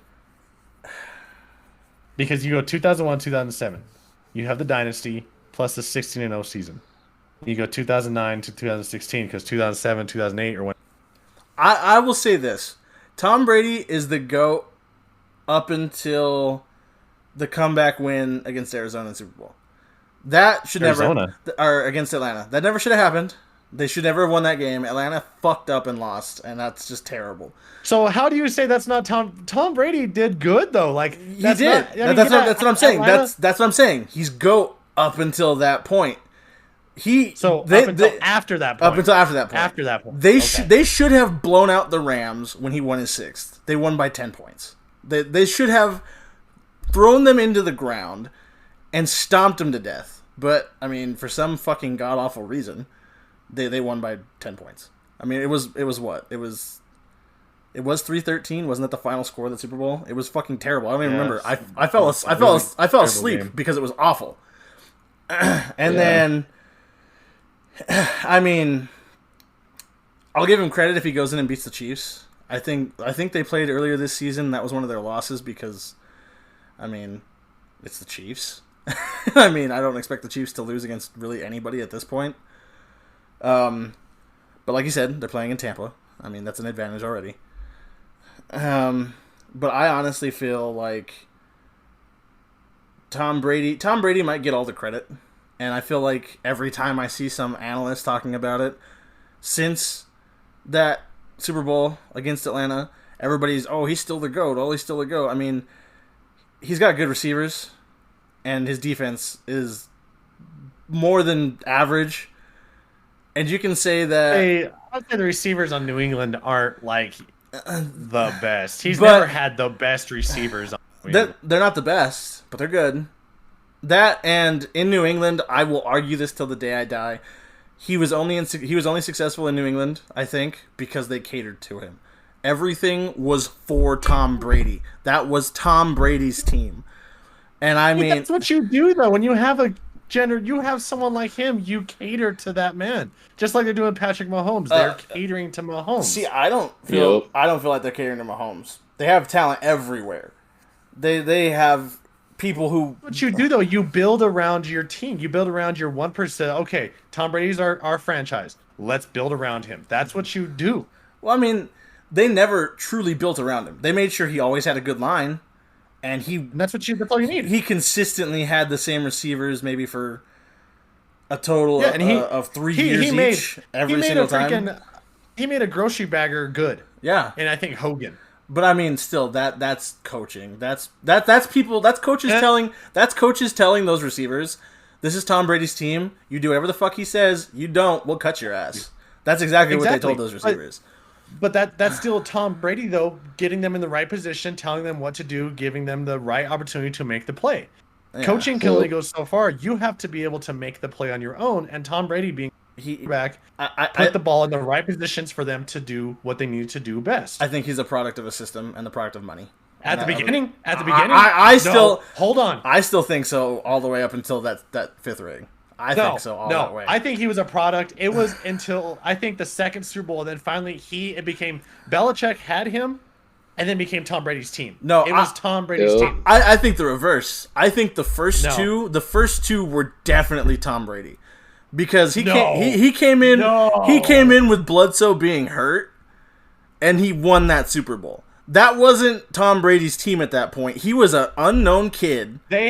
Because you go 2001, 2007. You have the dynasty plus the 16-0 season. You go 2009 to 2016 because 2007, 2008 or when. I will say this. Tom Brady is the GOAT up until the comeback win against Arizona in the Super Bowl. That should never... Or against Atlanta. That never should have happened. They should never have won that game. Atlanta fucked up and lost, and that's just terrible. So how do you say that's not Tom Brady did good, though? Like, he did. That's what I'm saying. That's what I'm saying. He's GOAT up until that point. Up until after that point. They should have blown out the Rams when he won his 6th. They won by 10 points. They should have thrown them into the ground and stomped them to death. But I mean, for some fucking god awful reason, they won by 10 points. I mean, it was what? It was 3-13. Wasn't that the final score of the Super Bowl? It was fucking terrible. I don't even remember. I fell asleep game. Because it was awful. Then, I mean, I'll give him credit if he goes in and beats the Chiefs. I think they played earlier this season. That was one of their losses because, I mean, it's the Chiefs. I mean, I don't expect the Chiefs to lose against really anybody at this point. But like you said, they're playing in Tampa. I mean, that's an advantage already. But I honestly feel like Tom Brady might get all the credit. And I feel like every time I see some analyst talking about it, since that Super Bowl against Atlanta, everybody's, he's still the GOAT. He's still the GOAT. I mean, he's got good receivers, and his defense is more than average. And you can say that... I'd say the receivers on New England aren't, like, the best. He's never had the best receivers on New England. They're not the best, but they're good. That, and in New England, I will argue this till the day I die, he was only successful in New England, I think, because they catered to him. Everything was for Tom Brady. That was Tom Brady's team. And I mean... That's what you do, though. When you have you have someone like him, you cater to that man. Just like they're doing Patrick Mahomes. They're catering to Mahomes. See, I don't feel like they're catering to Mahomes. They have talent everywhere. They have people who... What you do, though, you build around your team. You build around your 1%. Okay, Tom Brady's our franchise. Let's build around him. That's what you do. Well, I mean, they never truly built around him. They made sure he always had a good line. And that's all you need. He consistently had the same receivers maybe for a total of 3 years each. Every single time. He made a grocery bagger good. Yeah. And I think Hogan. But I mean, still, that's coaching. That's people. That's coaches telling. That's coaches telling those receivers, "This is Tom Brady's team. You do whatever the fuck he says. You don't, we'll cut your ass." That's exactly what they told those receivers. But that's still Tom Brady, though, getting them in the right position, telling them what to do, giving them the right opportunity to make the play. Yeah. Coaching can only go so far. You have to be able to make the play on your own. And Tom Brady being back, put the ball in the right positions for them to do what they need to do best. I think he's a product of a system and the product of money. At the beginning, hold on. I still think so all the way up until that 5th ring. I think so all that way. I think he was a product. It was until I think the second Super Bowl, and then finally it became Belichick had him, and then became Tom Brady's team. No, it was Tom Brady's team. I think the reverse. I think the first two were definitely Tom Brady, because he came in with Bledsoe being hurt, and he won that Super Bowl. That wasn't Tom Brady's team at that point. He was an unknown kid. They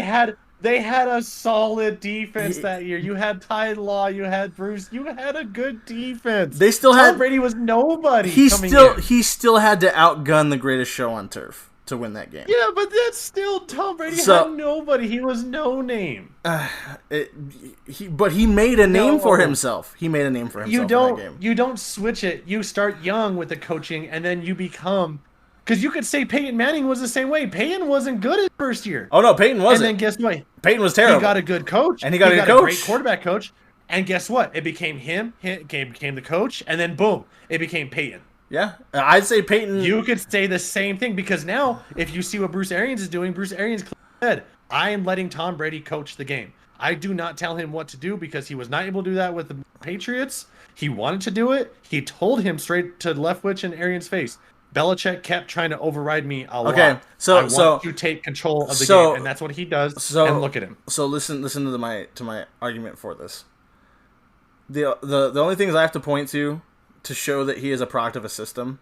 had a solid defense that year. You had Ty Law, you had Bruce, you had a good defense. Tom Brady was nobody. He still had to outgun the greatest show on turf to win that game. Yeah, but that's still Tom Brady had nobody. He was no name. But he made a name for himself. He made a name for himself in that game. You don't switch it. You start young with the coaching, and then you become... Because you could say Peyton Manning was the same way. Peyton wasn't good his first year. Oh, no, Peyton wasn't. And then guess what? Peyton was terrible. He got a good coach. And he got a great quarterback coach. And guess what? It became him. It became the coach. And then, boom, it became Peyton. Yeah. I'd say Peyton... You could say the same thing. Because now, if you see what Bruce Arians is doing, Bruce Arians said, I am letting Tom Brady coach the game. I do not tell him what to do because he was not able to do that with the Patriots. He wanted to do it. He told him straight to Leftwich and Arians' face. Belichick kept trying to override me a lot. I want you to take control of the game, and that's what he does. And look at him. So listen to my argument for this. The only things I have to point to show that he is a product of a system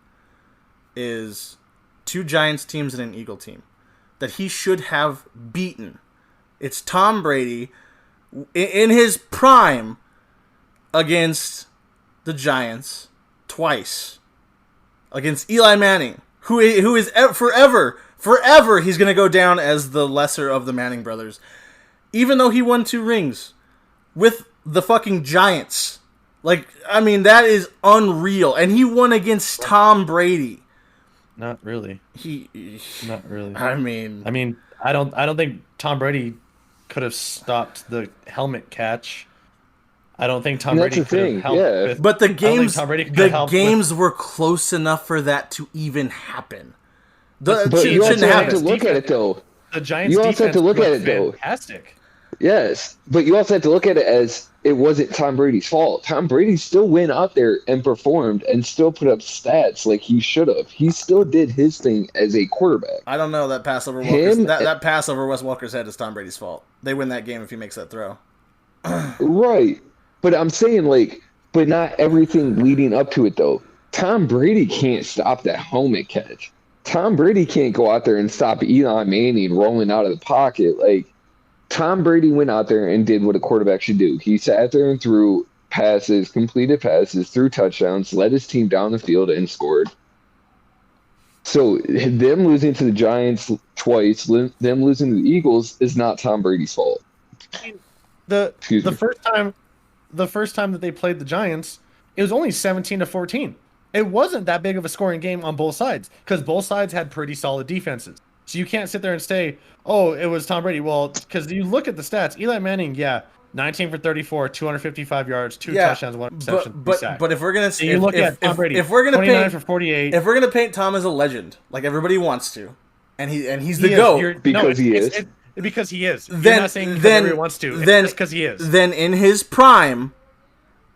is 2 Giants teams and an Eagle team that he should have beaten. It's Tom Brady in his prime against the Giants twice. Against Eli Manning, who is forever he's going to go down as the lesser of the Manning brothers. Even though he won 2 rings with the fucking Giants. Like, I mean, that is unreal. And he won against Tom Brady. Not really. Not really. I mean, I don't think Tom Brady could have stopped the helmet catch. I don't think Tom Brady could have helped. But the games were close enough for that to even happen. But you also have to look at it, though. The Giants' defense have to look at it, though. Fantastic. Yes, but you also have to look at it as it wasn't Tom Brady's fault. Tom Brady still went out there and performed and still put up stats like he should have. He still did his thing as a quarterback. I don't know that pass over that pass over Wes Welker's head is Tom Brady's fault. They win that game if he makes that throw. Right. But I'm saying, but not everything leading up to it, though. Tom Brady can't stop that helmet catch. Tom Brady can't go out there and stop Eli Manning rolling out of the pocket. Tom Brady went out there and did what a quarterback should do. He sat there and threw passes, completed passes, threw touchdowns, led his team down the field, and scored. So them losing to the Giants twice, them losing to the Eagles is not Tom Brady's fault. The first time that they played the Giants, it was only 17-14. It wasn't that big of a scoring game on both sides because both sides had pretty solid defenses. So you can't sit there and say, oh, it was Tom Brady. Well, because you look at the stats, Eli Manning, 19 for 34, 255 yards, 2 touchdowns, 1 interception, but if we're gonna say, you look at Tom Brady, if we're gonna 29 for 48, if we're gonna paint Tom as a legend, like everybody wants to, and he's the GOAT because he is. Because he is. You're not saying because everyone wants to. It's just because he is. Then in his prime,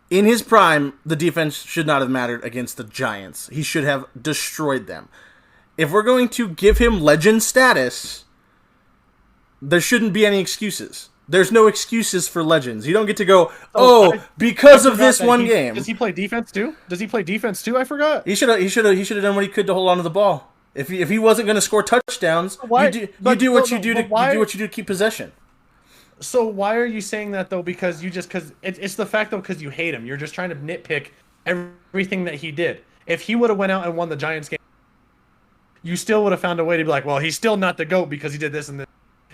the defense should not have mattered against the Giants. He should have destroyed them. If we're going to give him legend status, there shouldn't be any excuses. There's no excuses for legends. You don't get to go, because of this one game. Does he play defense too? I forgot. He should have done what he could to hold on to the ball. If he wasn't going to score touchdowns, you do what you do to keep possession. So why are you saying that though? Because it's the fact though because you hate him. You're just trying to nitpick everything that he did. If he would have went out and won the Giants game, you still would have found a way to be like, well, he's still not the GOAT because he did this and this.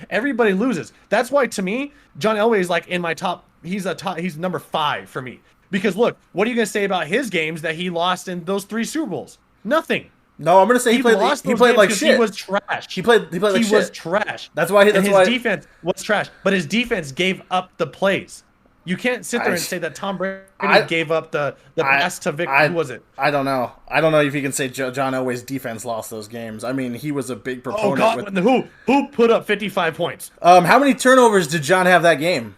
Everybody loses. That's why to me, John Elway is in my top. He's number 5 for me. Because look, what are you gonna say about his games that he lost in those 3 Super Bowls? Nothing. No, I'm gonna say he played like shit. He was trash. He played like shit. He was trash. That's why his defense was trash. But his defense gave up the plays. You can't sit there and say that Tom Brady gave up the pass to Vic. Who was it? I don't know. I don't know if you can say John Elway's defense lost those games. I mean, he was a big proponent. Oh God! Who put up 55 points? How many turnovers did John have that game?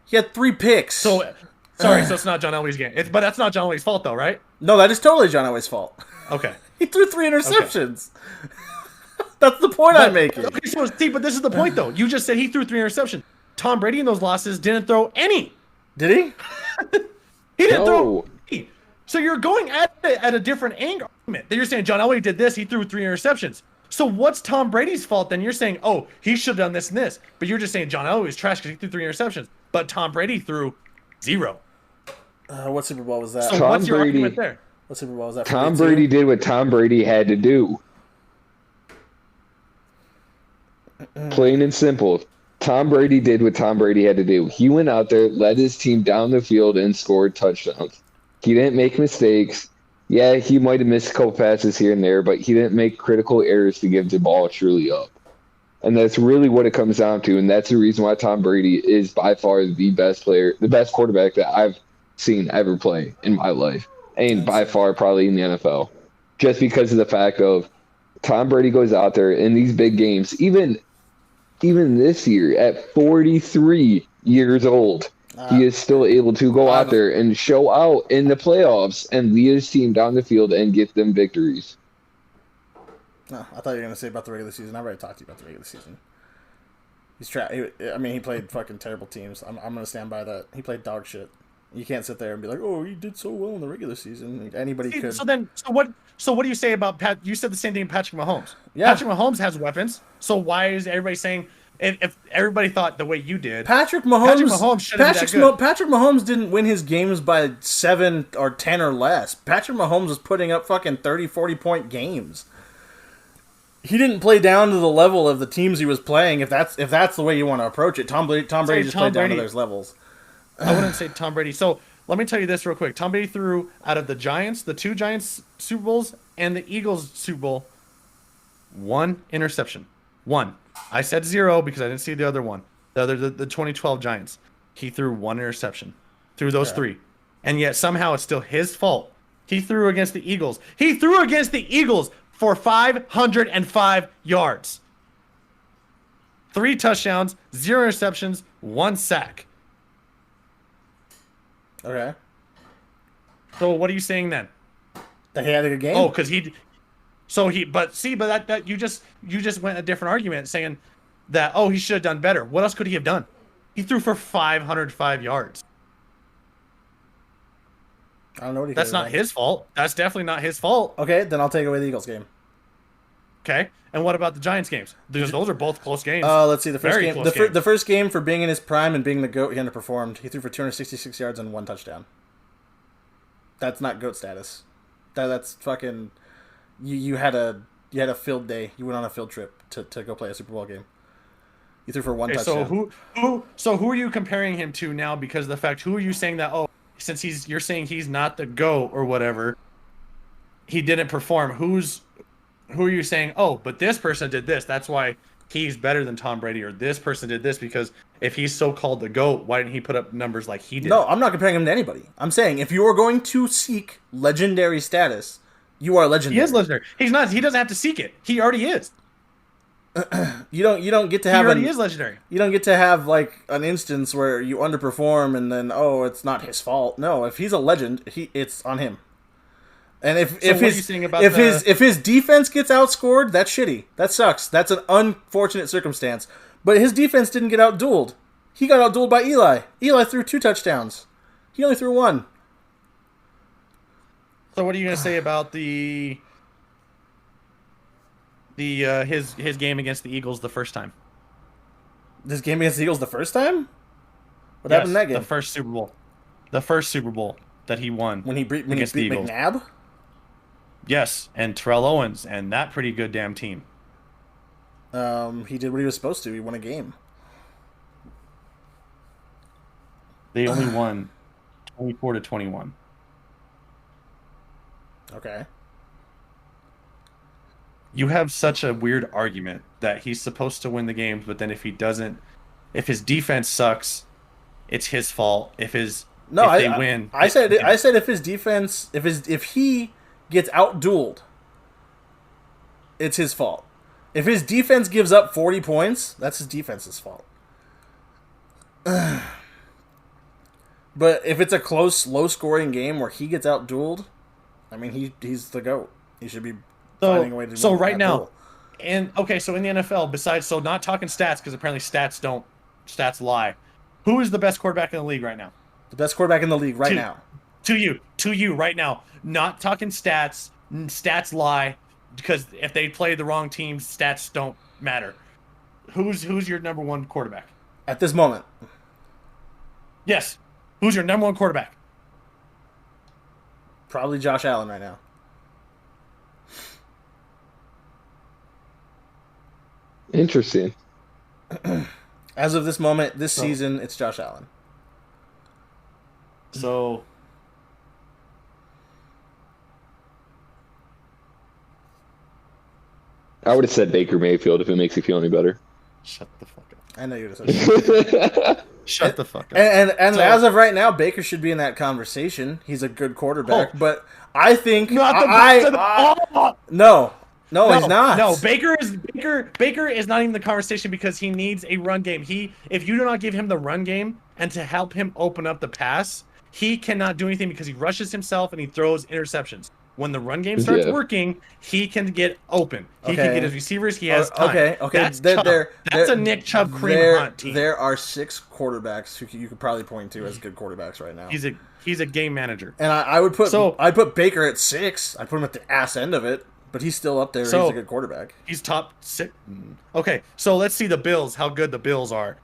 He had 3 picks. So it's not John Elway's game. But that's not John Elway's fault, though, right? No, that is totally John Elway's fault. Okay. He threw 3 interceptions. Okay. That's the point I'm making. Okay, but this is the point, though. You just said he threw 3 interceptions. Tom Brady in those losses didn't throw any. Did he? He didn't throw any. So you're going at it at a different angle. That you're saying John Elway did this, he threw 3 interceptions. So what's Tom Brady's fault then? You're saying, oh, he should have done this and this. But you're just saying John Elway was trash because he threw 3 interceptions. But Tom Brady threw 0. What Super Bowl was that? So what's your argument there? What Super Bowl was that? Tom Brady did what Tom Brady had to do. Plain and simple. Tom Brady did what Tom Brady had to do. He went out there, led his team down the field, and scored touchdowns. He didn't make mistakes. Yeah, he might have missed a couple passes here and there, but he didn't make critical errors to give the ball truly up. And that's really what it comes down to, and that's the reason why Tom Brady is by far the best quarterback that I've seen ever play in my life, and by far probably in the NFL. Just because of the fact of Tom Brady goes out there in these big games, even even this year at 43 years old, he is still able to go out there and show out in the playoffs and lead his team down the field and get them victories. No, I thought you were going to say about the regular season. I already talked to you about the regular season. He played fucking terrible teams. I'm going to stand by that. He played dog shit. You can't sit there and be like, "Oh, he did so well in the regular season." Anybody could. So what do you say about Pat? You said the same thing, Patrick Mahomes. Yeah. Patrick Mahomes has weapons. So why is everybody saying if everybody thought the way you did? Patrick Mahomes should have been that good. Patrick Mahomes didn't win his games by 7 or 10 or less. Patrick Mahomes was putting up fucking 30, 40-point games. He didn't play down to the level of the teams he was playing. If that's the way you want to approach it, Tom Brady just played down to those levels. I wouldn't say Tom Brady. So let me tell you this real quick. Tom Brady threw out of the Giants, the 2 Giants Super Bowls, and the Eagles Super Bowl, 1 interception. 1. I said 0 because I didn't see the other one. The 2012 Giants. He threw 1 interception through those 3. And yet somehow it's still his fault. He threw against the Eagles. He threw against the Eagles for 505 yards. 3 touchdowns, 0 interceptions, 1 sack. Okay. So what are you saying then? That he had a good game? Oh, because that you just went a different argument saying that, he should have done better. What else could he have done? He threw for 505 yards. I don't know what he That's not his fault. That's definitely not his fault. Okay, then I'll take away the Eagles game. Okay, and what about the Giants games? Those are both close games. Let's see. The first game, the first game for being in his prime and being the GOAT, he underperformed. He threw for 266 yards and 1 touchdown. That's not GOAT status. That's fucking. You had a field day. You went on a field trip to go play a Super Bowl game. You threw for 1 touchdown. So who are you comparing him to now? Because of the fact, who are you saying that? Since you're saying he's not the GOAT or whatever, he didn't perform. Who are you saying, but this person did this, that's why he's better than Tom Brady, or this person did this because if he's so-called the GOAT, why didn't he put up numbers like he did? No, I'm not comparing him to anybody. I'm saying if you are going to seek legendary status, you are legendary. He is legendary. He's not. He doesn't have to seek it. He already is. You don't get to have. He already is legendary. You don't get to have like an instance where you underperform and then it's not his fault. No, if he's a legend, it's on him. And if his defense gets outscored, that's shitty. That sucks. That's an unfortunate circumstance. But his defense didn't get outdueled. He got outdueled by Eli. Eli threw 2 touchdowns. He only threw 1. So what are you going to say about his game against the Eagles the first time? This game against the Eagles the first time? What happened in that game? The first Super Bowl. The first Super Bowl that he won. When he beat McNabb? Yes, and Terrell Owens and that pretty good damn team. He did what he was supposed to. He won a game. They only won 24-21. Okay. You have such a weird argument that he's supposed to win the games, but then if if his defense sucks, it's his fault. If they win, I said if his defense, if he gets outdueled, it's his fault. If his defense gives up 40 points, that's his defense's fault. But if it's a close, low-scoring game where he gets outdueled, I mean, he's the GOAT. He should be finding a way to. So right now, so in the NFL, not talking stats because apparently stats lie. Who is the best quarterback in the league right now? The best quarterback in the league right now. To you right now. Not talking stats. Stats lie because if they play the wrong team, stats don't matter. Who's your number 1 quarterback at this moment? Yes. Who's your number 1 quarterback? Probably Josh Allen right now. Interesting. As of this moment, this season, it's Josh Allen. So, I would have said Baker Mayfield if it makes you feel any better. Shut the fuck up. I know you would have said Shut the fuck up. And as of right now, Baker should be in that conversation. He's a good quarterback, but I think no. No, he's not. No, Baker is not even the conversation because he needs a run game. If you do not give him the run game and to help him open up the pass, he cannot do anything because he rushes himself and he throws interceptions. When the run game starts working, he can get open. He can get his receivers. He has time. Okay. That's a Nick Chubb cream hunt team. There are 6 quarterbacks who you could probably point to as good quarterbacks right now. He's a game manager. And I'd put Baker at 6. I'd put him at the ass end of it, but he's still up there. He's a good quarterback. He's top 6. Okay, so let's see the Bills. How good the Bills are.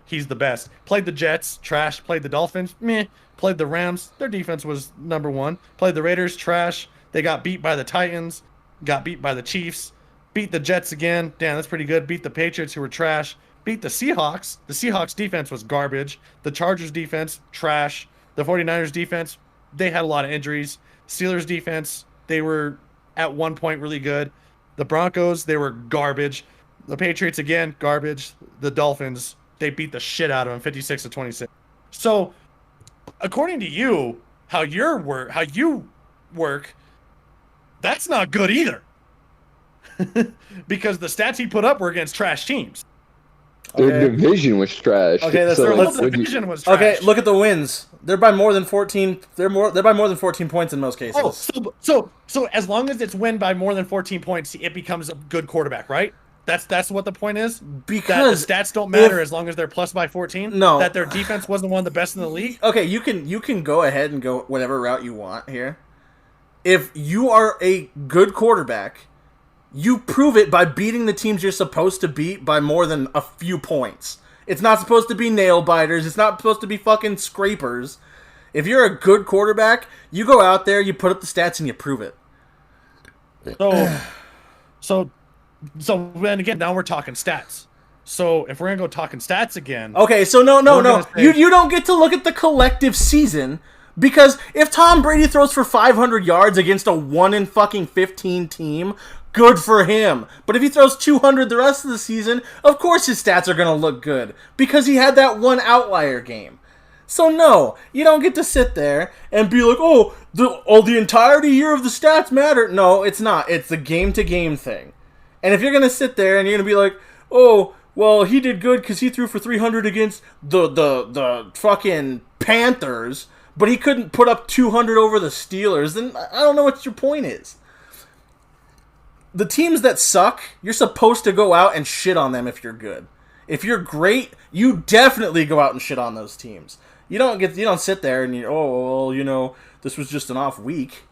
He's the best. Played the Jets, trash. Played the Dolphins, meh. Played the Rams, their defense was number 1. Played the Raiders, trash. They got beat by the Titans, got beat by the Chiefs, beat the Jets again. Damn, that's pretty good. Beat the Patriots, who were trash. Beat the Seahawks. The Seahawks defense was garbage. The Chargers defense, trash. The 49ers defense, they had a lot of injuries. Steelers defense, they were at one point really good. The Broncos, they were garbage. The Patriots, again, garbage. The Dolphins, they beat the shit out of them, 56-26. So, according to you, how you work, that's not good either. Because the stats he put up were against trash teams. Their division was trash. Okay, division was trash. Okay, look at the wins. They're by more than 14. They're by more than 14 points in most cases. So as long as it's win by more than 14 points, it becomes a good quarterback, right? That's what the point is. Because that the stats don't matter as long as they're plus by 14. No, that their defense wasn't one of the best in the league. Okay, you can go ahead and go whatever route you want here. If you are a good quarterback, you prove it by beating the teams you're supposed to beat by more than a few points. It's not supposed to be nail biters. It's not supposed to be fucking scrapers. If you're a good quarterback, you go out there, you put up the stats, and you prove it. So then again, now we're talking stats. So if we're gonna go talking stats again, okay. So no. You don't get to look at the collective season. Because if Tom Brady throws for 500 yards against a 1-in-15 team, good for him. But if he throws 200 the rest of the season, of course his stats are going to look good. Because he had that one outlier game. So no, you don't get to sit there and be like, the entirety year of the stats matter. No, it's not. It's the game-to-game thing. And if you're going to sit there and you're going to be like, well, he did good because he threw for 300 against the fucking Panthers, but he couldn't put up 200 over the Steelers, then I don't know what your point is. The teams that suck, you're supposed to go out and shit on them if you're good. If you're great, you definitely go out and shit on those teams. You don't sit there and this was just an off week.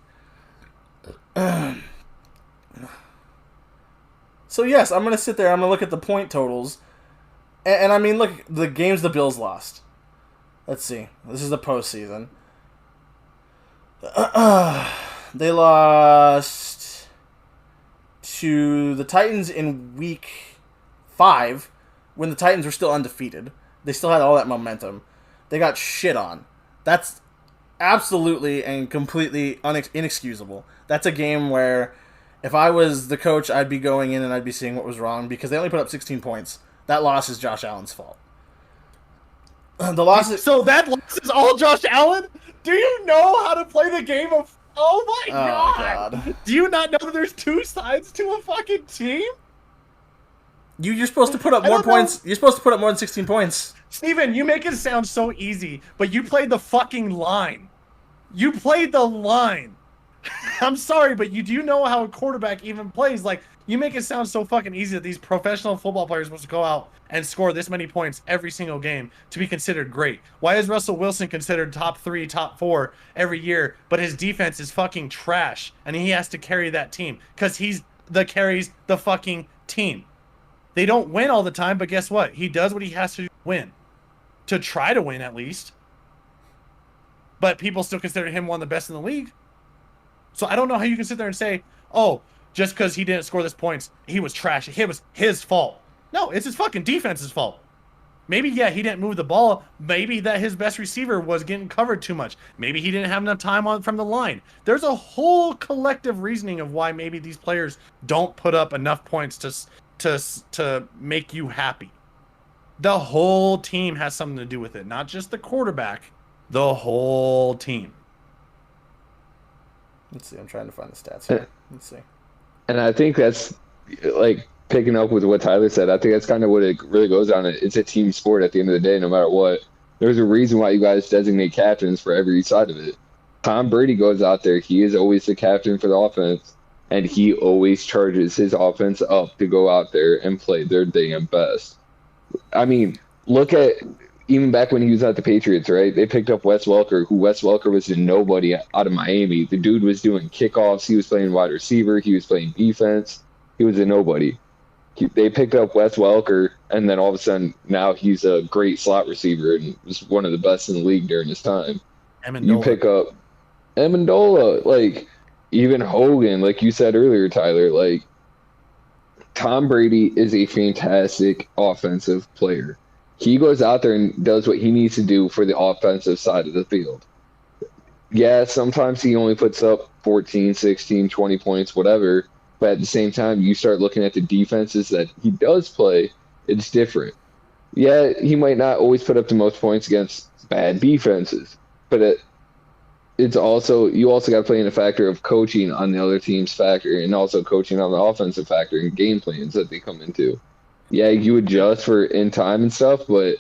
So yes, I'm going to sit there, I'm going to look at the point totals. And I mean, look, the games the Bills lost. Let's see. This is the postseason. They lost to the Titans in week 5 when the Titans were still undefeated. They still had all that momentum. They got shit on. That's absolutely and completely inexcusable. That's a game where if I was the coach, I'd be going in and I'd be seeing what was wrong because they only put up 16 points. That loss is Josh Allen's fault. So that loss is all Josh Allen? Do you know how to play the game of... Oh my God. Do you not know that there's two sides to a fucking team? You're supposed to put up more points. You're supposed to put up more than 16 points. Steven, you make it sound so easy, but you played the fucking line. You played the line. I'm sorry, but do you know how a quarterback even plays? Like, you make it sound so fucking easy that these professional football players are supposed to go out and score this many points every single game to be considered great. Why is Russell Wilson considered top 3, top 4 every year, but his defense is fucking trash and he has to carry that team because carries the fucking team. They don't win all the time, but guess what? He does what he has to win. To try to win, at least. But people still consider him one of the best in the league. So I don't know how you can sit there and say, just because he didn't score this points, he was trash. It was his fault. No, it's his fucking defense's fault. Maybe, he didn't move the ball. Maybe that his best receiver was getting covered too much. Maybe he didn't have enough time from the line. There's a whole collective reasoning of why maybe these players don't put up enough points to make you happy. The whole team has something to do with it, not just the quarterback. The whole team. Let's see. I'm trying to find the stats here. Let's see. And I think that's like picking up with what Tyler said. I think that's kind of what it really goes on. It's a team sport at the end of the day, no matter what. There's a reason why you guys designate captains for every side of it. Tom Brady goes out there. He is always the captain for the offense, and he always charges his offense up to go out there and play their damn best. I mean, look at even back when he was at the Patriots, right? They picked up Wes Welker, who Wes Welker was a nobody out of Miami. The dude was doing kickoffs. He was playing wide receiver. He was playing defense. He was a nobody. They picked up Wes Welker, and then all of a sudden now he's a great slot receiver and was one of the best in the league during his time. Amendola. You pick up Amendola, like even Hogan, like you said earlier, Tyler, like Tom Brady is a fantastic offensive player. He goes out there and does what he needs to do for the offensive side of the field. Yeah, sometimes he only puts up 14, 16, 20 points, whatever. But at the same time, you start looking at the defenses that he does play, it's different. Yeah, he might not always put up the most points against bad defenses, but it's also, you also got to play in a factor of coaching on the other team's factor and also coaching on the offensive factor and game plans that they come into. Yeah, you adjust for in time and stuff, but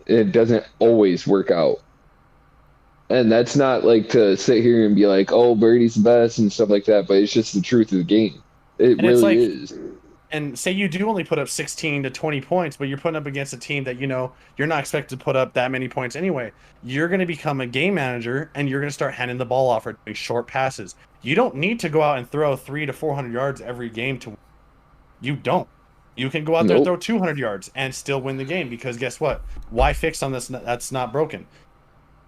it doesn't always work out. And that's not like to sit here and be like, oh, Brady's the best and stuff like that, but it's just the truth of the game. It really is. And say you do only put up 16 to 20 points, but you're putting up against a team that, you know, you're not expected to put up that many points anyway. You're going to become a game manager, and you're going to start handing the ball off or doing short passes. You don't need to go out and throw 300 to 400 yards every game to win. You don't. You can go out there and throw 200 yards and still win the game, because guess what? Why fix on this? That's not broken.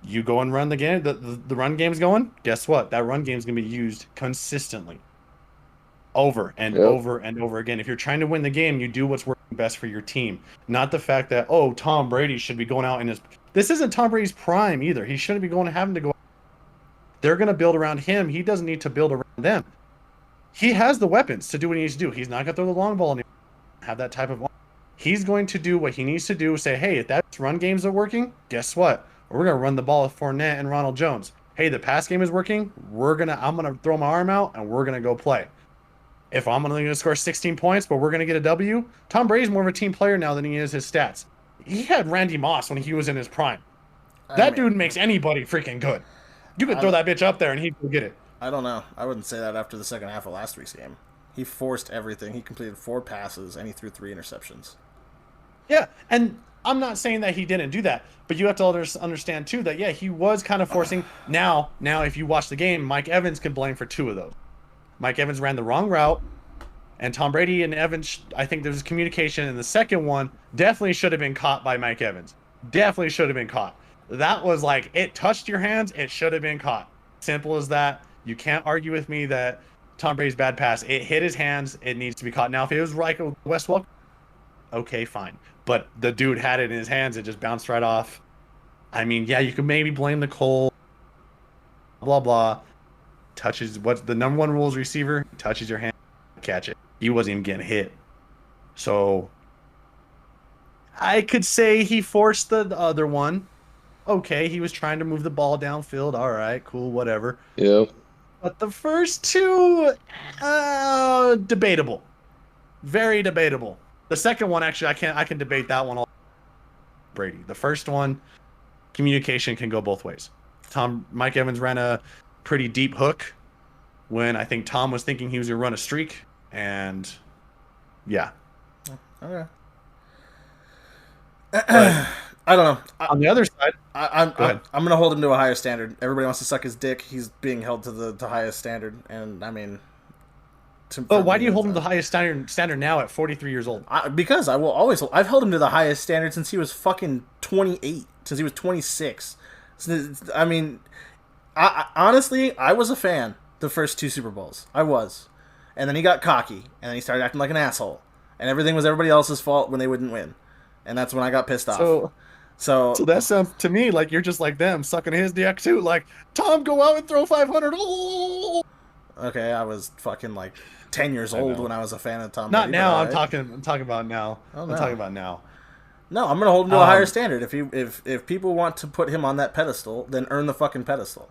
You go and run the game. The run game's going. Guess what? That run game's going to be used consistently. Over and over and over again. If you're trying to win the game, you do what's working best for your team. Not the fact that, oh, Tom Brady should be going out in his... This isn't Tom Brady's prime either. He shouldn't be having to go... They're going to build around him. He doesn't need to build around them. He has the weapons to do what he needs to do. He's not going to throw the long ball anymore. Have that type of... He's going to do what he needs to do. Say, hey, if that run games are working, guess what? We're going to run the ball with Fournette and Ronald Jones. Hey, the pass game is working. I'm going to throw my arm out, and we're going to go play. If I'm only going to score 16 points, but we're going to get a W, Tom Brady's more of a team player now than he is his stats. He had Randy Moss when he was in his prime. That dude makes anybody freaking good. You could throw that bitch up there, and he'd go get it. I don't know. I wouldn't say that after the second half of last week's game. He forced everything. He completed 4 passes, and he threw 3 interceptions. Yeah, and I'm not saying that he didn't do that, but you have to understand, too, that, yeah, he was kind of forcing. Now, if you watch the game, Mike Evans can blame for 2 of those. Mike Evans ran the wrong route, and Tom Brady and Evans, I think there was communication in the second one, definitely should have been caught by Mike Evans. Definitely should have been caught. That was like, it touched your hands, it should have been caught. Simple as that. You can't argue with me that Tom Brady's bad pass, it hit his hands, it needs to be caught. Now, if it was like a Wes Welker, okay, fine. But the dude had it in his hands, it just bounced right off. I mean, yeah, you could maybe blame the Cole, blah, blah. Touches, what's the number one rule as receiver? Touches your hand, catch it. He wasn't even getting hit. So I could say he forced the other one. Okay, he was trying to move the ball downfield. All right, cool, whatever. Yep. But the first 2, debatable. Very debatable. The second one, actually, I can debate that one all. Brady. The first one, communication can go both ways. Mike Evans ran a pretty deep hook when I think Tom was thinking he was going to run a streak, and yeah. Okay. I don't know. On the other side, I'm going to hold him to a higher standard. Everybody wants to suck his dick. He's being held to the highest standard, and I mean... But why do you hold him to the highest standard now at 43 years old? Because I will always... I've held him to the highest standard since he was fucking 28, since he was 26. I mean... honestly, I was a fan the first 2 Super Bowls. I was. And then he got cocky, and then he started acting like an asshole. And everything was everybody else's fault when they wouldn't win. And that's when I got pissed off. So that sounds to me like you're just like them, sucking his dick too. Like, Tom, go out and throw 500. Oh! Okay, I was fucking like 10 years old when I was a fan of Tom Not Brady. now, I'm talking about now. Oh, I'm talking about now. No, I'm gonna hold him to a higher standard. If people want to put him on that pedestal, then earn the fucking pedestal.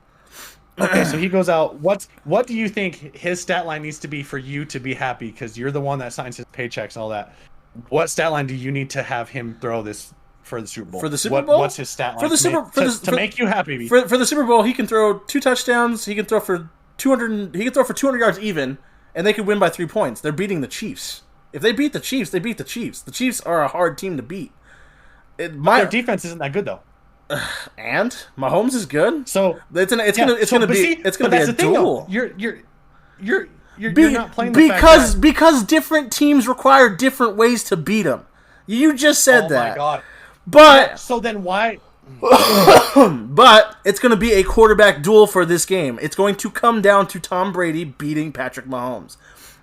Okay, so he goes out. What do you think his stat line needs to be for you to be happy? Because you're the one that signs his paychecks and all that. What stat line do you need to have him throw this for the Super Bowl? For the Super Bowl? What's his stat line to make you happy? For the Super Bowl, he can throw 2 touchdowns. He can throw for 200. He can throw for 200 yards even, and they could win by 3 points. They're beating the Chiefs. If they beat the Chiefs, they beat the Chiefs. The Chiefs are a hard team to beat. Their defense isn't that good though. And Mahomes is good, so it's gonna be a duel. You're not playing the because different teams require different ways to beat them. You just said that. Oh my god! But so then why? But it's going to be a quarterback duel for this game. It's going to come down to Tom Brady beating Patrick Mahomes.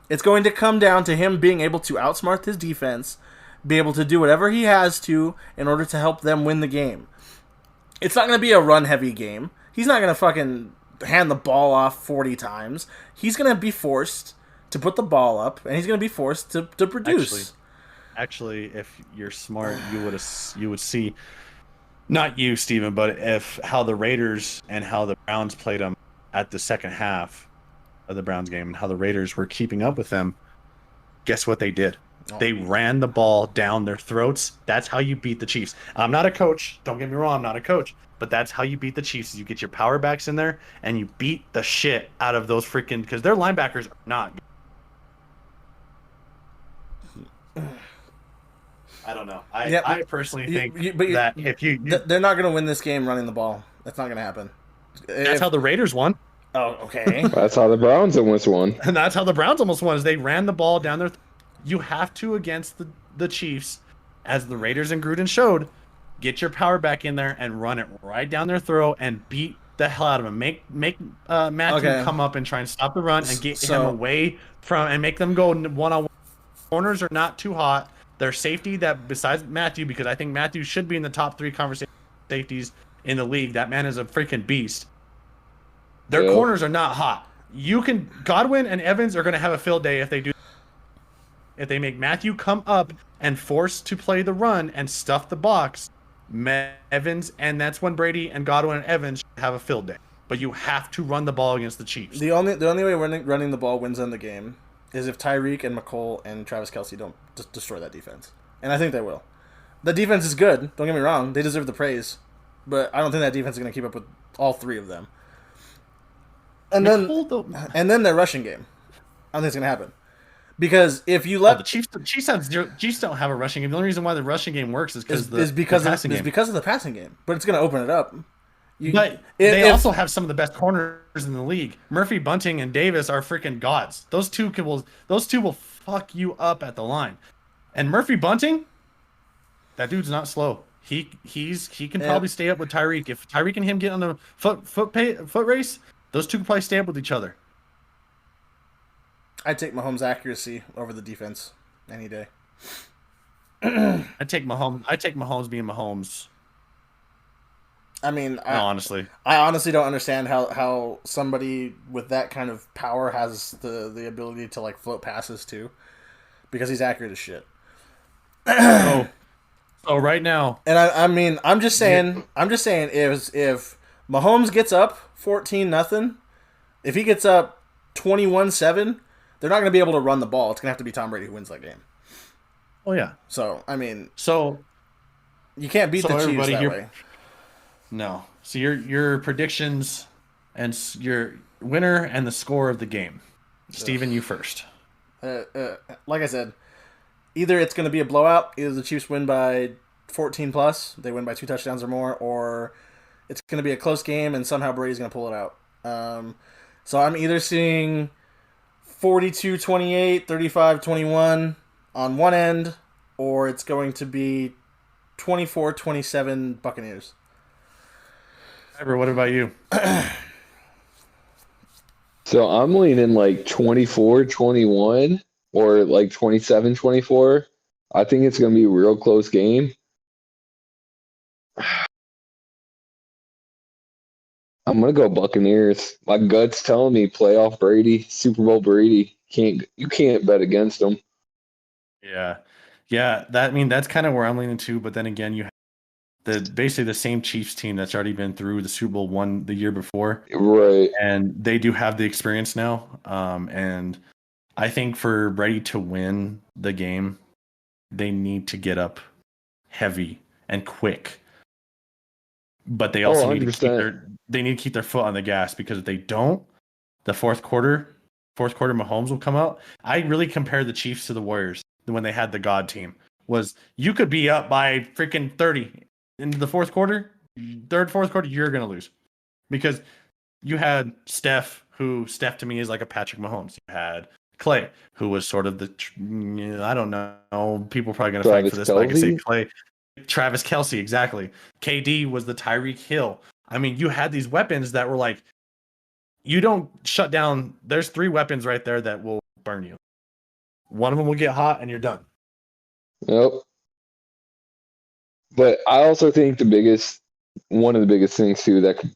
It's going to come down to him being able to outsmart his defense, be able to do whatever he has to in order to help them win the game. It's not going to be a run-heavy game. He's not going to fucking hand the ball off 40 times. He's going to be forced to put the ball up, and he's going to be forced to produce. Actually, if you're smart, you would see, not you, Steven, but how the Raiders and how the Browns played them at the second half of the Browns game and how the Raiders were keeping up with them. Guess what they did? They ran the ball down their throats. That's how you beat the Chiefs. I'm not a coach. Don't get me wrong. I'm not a coach. But that's how you beat the Chiefs. Is you get your power backs in there and you beat the shit out of those freaking... Because their linebackers are not good. I don't know. I personally think that if you... They're not going to win this game running the ball. That's not going to happen. That's how the Raiders won. Oh, okay. That's how the Browns almost won. And that's how the Browns almost won, is they ran the ball down their... You have to, against the Chiefs, as the Raiders and Gruden showed, get your power back in there and run it right down their throat and beat the hell out of them. Make Matthew come up and try and stop the run and get him away from... And make them go one-on-one. Corners are not too hot. Their safety, that besides Matthew, because I think Matthew should be in the top 3 conversation safeties in the league. That man is a freaking beast. Their corners are not hot. Godwin and Evans are going to have a field day if they do. If they make Matthew come up and force to play the run and stuff the box, Evans, and that's when Brady and Godwin and Evans have a field day. But you have to run the ball against the Chiefs. The only way running the ball wins in the game is if Tyreek and McCole and Travis Kelce don't destroy that defense. And I think they will. The defense is good. Don't get me wrong. They deserve the praise. But I don't think that defense is going to keep up with all 3 of them. And then their rushing game. I don't think it's going to happen. Because if you let the Chiefs don't have a rushing game. The only reason why the rushing game works is because of the passing game. But it's going to open it up. They also have some of the best corners in the league. Murphy, Bunting, and Davis are freaking gods. Those two will fuck you up at the line. And Murphy Bunting, that dude's not slow. He can probably stay up with Tyreek. If Tyreek and him get on the foot race, those two can probably stay up with each other. I'd take Mahomes' accuracy over the defense any day. I take Mahomes being Mahomes. I mean, I honestly don't understand how somebody with that kind of power has the ability to like float passes too, because he's accurate as shit. So right now, and I'm just saying if Mahomes gets up 14-0, if he gets up 21-7, they're not going to be able to run the ball. It's going to have to be Tom Brady who wins that game. Oh yeah. So you can't beat the Chiefs that way. No. So your predictions and your winner and the score of the game. Steven, you first. Like I said, either it's going to be a blowout, either the Chiefs win by 14 plus, they win by 2 touchdowns or more, or it's going to be a close game and somehow Brady's going to pull it out. So I'm either seeing 42-28, 35-21 on one end, or it's going to be 24-27 Buccaneers. Ever, what about you? So I'm leaning like 24-21 or like 27-24. I think it's going to be a real close game. I'm going to go Buccaneers. My gut's telling me playoff Brady, Super Bowl Brady. You can't bet against them. Yeah. Yeah, that's kind of where I'm leaning to, but then again, basically the same Chiefs team that's already been through the Super Bowl one the year before. Right. And they do have the experience now. And I think for Brady to win the game, they need to get up heavy and quick. But they also need to keep their foot on the gas, because if they don't, the fourth quarter Mahomes will come out. I really compare the Chiefs to the Warriors when they had the God team. Was you could be up by freaking 30 into the fourth quarter, fourth quarter, you're gonna lose, because you had Steph to me is like a Patrick Mahomes. You had Clay, who was sort of I don't know. People are probably gonna fight for this, but I can say Clay. Travis Kelce, exactly. KD was the Tyreek Hill. I mean, you had these weapons that were like, you don't shut down. There's 3 weapons right there that will burn you. One of them will get hot and you're done. Yep. But I also think one of the biggest things too that could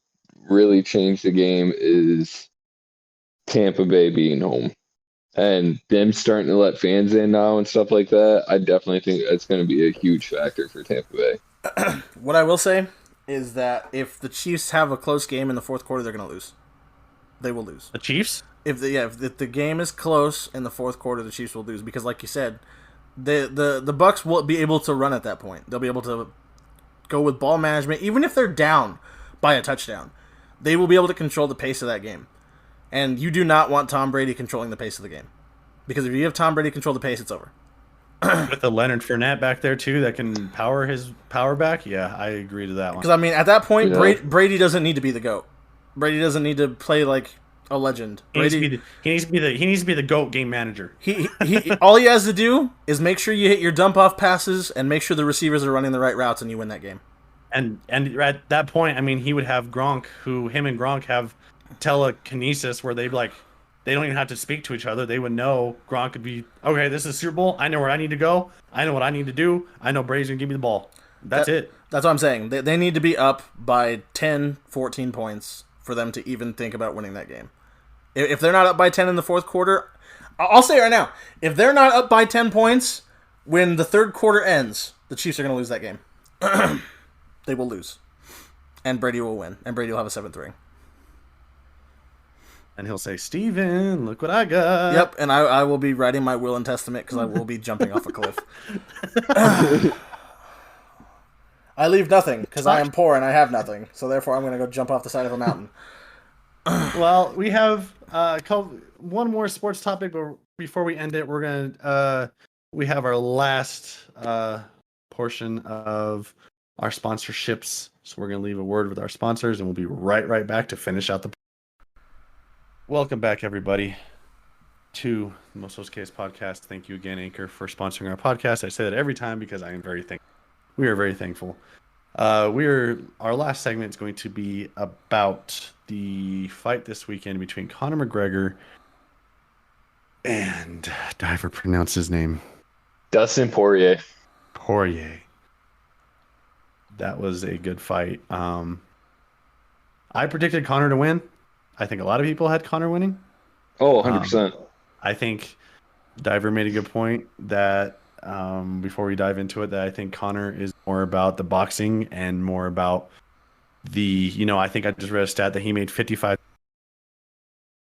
really change the game is Tampa Bay being home. And them starting to let fans in now and stuff like that, I definitely think that's going to be a huge factor for Tampa Bay. What I will say is that if the Chiefs have a close game in the fourth quarter, they're going to lose. They will lose. The Chiefs? If the game is close in the fourth quarter, the Chiefs will lose, because, like you said, the Bucks will be able to run at that point. They'll be able to go with ball management, even if they're down by a touchdown. They will be able to control the pace of that game. And you do not want Tom Brady controlling the pace of the game. Because if you have Tom Brady control the pace, it's over. With the Leonard Fournette back there, too, that can power his power back, yeah, I agree to that one. Because, I mean, at that point, Brady doesn't need to be the GOAT. Brady doesn't need to play like a legend. He needs to be the GOAT game manager. He all he has to do is make sure you hit your dump-off passes and make sure the receivers are running the right routes, and you win that game. And at that point, I mean, he would have Gronk, him and Gronk have telekinesis, where they don't even have to speak to each other. They would know. Gronk could be, okay, this is Super Bowl. I know where I need to go. I know what I need to do. I know Brady's going to give me the ball. That's it. That's what I'm saying. They need to be up by 10, 14 points for them to even think about winning that game. If they're not up by 10 in the fourth quarter, I'll say it right now. If they're not up by 10 points when the third quarter ends, the Chiefs are going to lose that game. They will lose. And Brady will win. And Brady will have a 7th ring. And he'll say, Steven, look what I got. Yep, and I will be writing my will and testament because I will be jumping off a cliff. I leave nothing because I am poor and I have nothing. So therefore I'm going to go jump off the side of a mountain. Well, we have one more sports topic, but before we end it, we're going to we have our last portion of our sponsorships. So we're going to leave a word with our sponsors, and we'll be right back to finish out the. Welcome back, everybody, to the Mostest Okayest Podcast. Thank you again, Anchor, for sponsoring our podcast. I say that every time because I am very thankful. We are very thankful. Our last segment is going to be about the fight this weekend between Conor McGregor and I ever pronounce his name? Dustin Poirier. That was a good fight. I predicted Conor to win. I think a lot of people had Conor winning. Oh, 100%. I think Diver made a good point that before we dive into it, that I think Conor is more about the boxing and more about the, I think I just read a stat that he made 55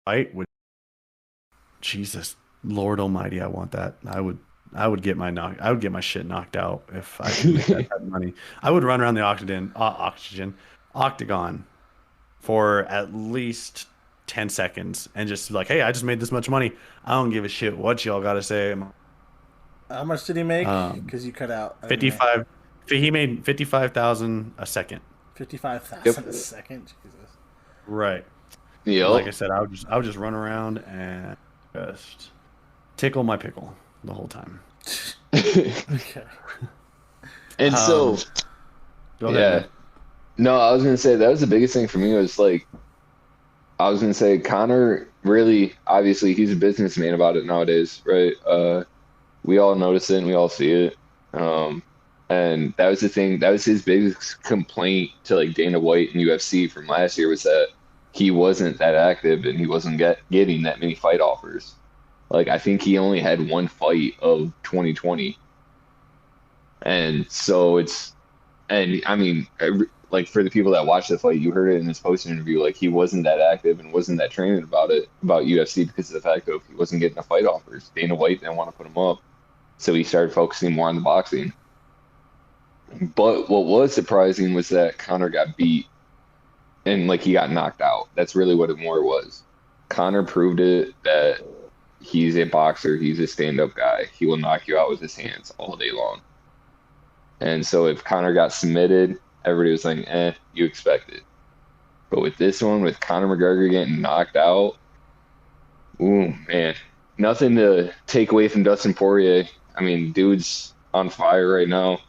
fight. Jesus, Lord Almighty, I want that. I would get my shit knocked out if I could make that type of money. I would run around the octagon for at least 10 seconds and just be like, hey, I just made this much money. I don't give a shit what y'all got to say. How much did he make? Because you cut out. 55. He made 55,000 a second. 55,000 a second? Jesus. Right. Yeah. Like I said, I would just run around and just tickle my pickle the whole time. Okay. And go ahead, man. No, I was gonna say that was the biggest thing for me was like, I was gonna say Conor really, obviously he's a businessman about it nowadays, right? We all notice it and we all see it. And that was the thing, that was his biggest complaint to like Dana White and UFC from last year, was that he wasn't that active and he wasn't getting that many fight offers. Like, I think he only had one fight of 2020. And so And I mean, like for the people that watched the fight, you heard it in his post interview. Like he wasn't that active and wasn't that trained about UFC because of the fact of he wasn't getting the fight offers. Dana White didn't want to put him up, so he started focusing more on the boxing. But what was surprising was that Conor got beat and like he got knocked out. That's really what it more was. Conor proved it that he's a boxer. He's a stand-up guy. He will knock you out with his hands all day long. And so if Conor got submitted, everybody was like, you expect it. But with this one, with Conor McGregor getting knocked out, ooh, man. Nothing to take away from Dustin Poirier. I mean, dude's on fire right now,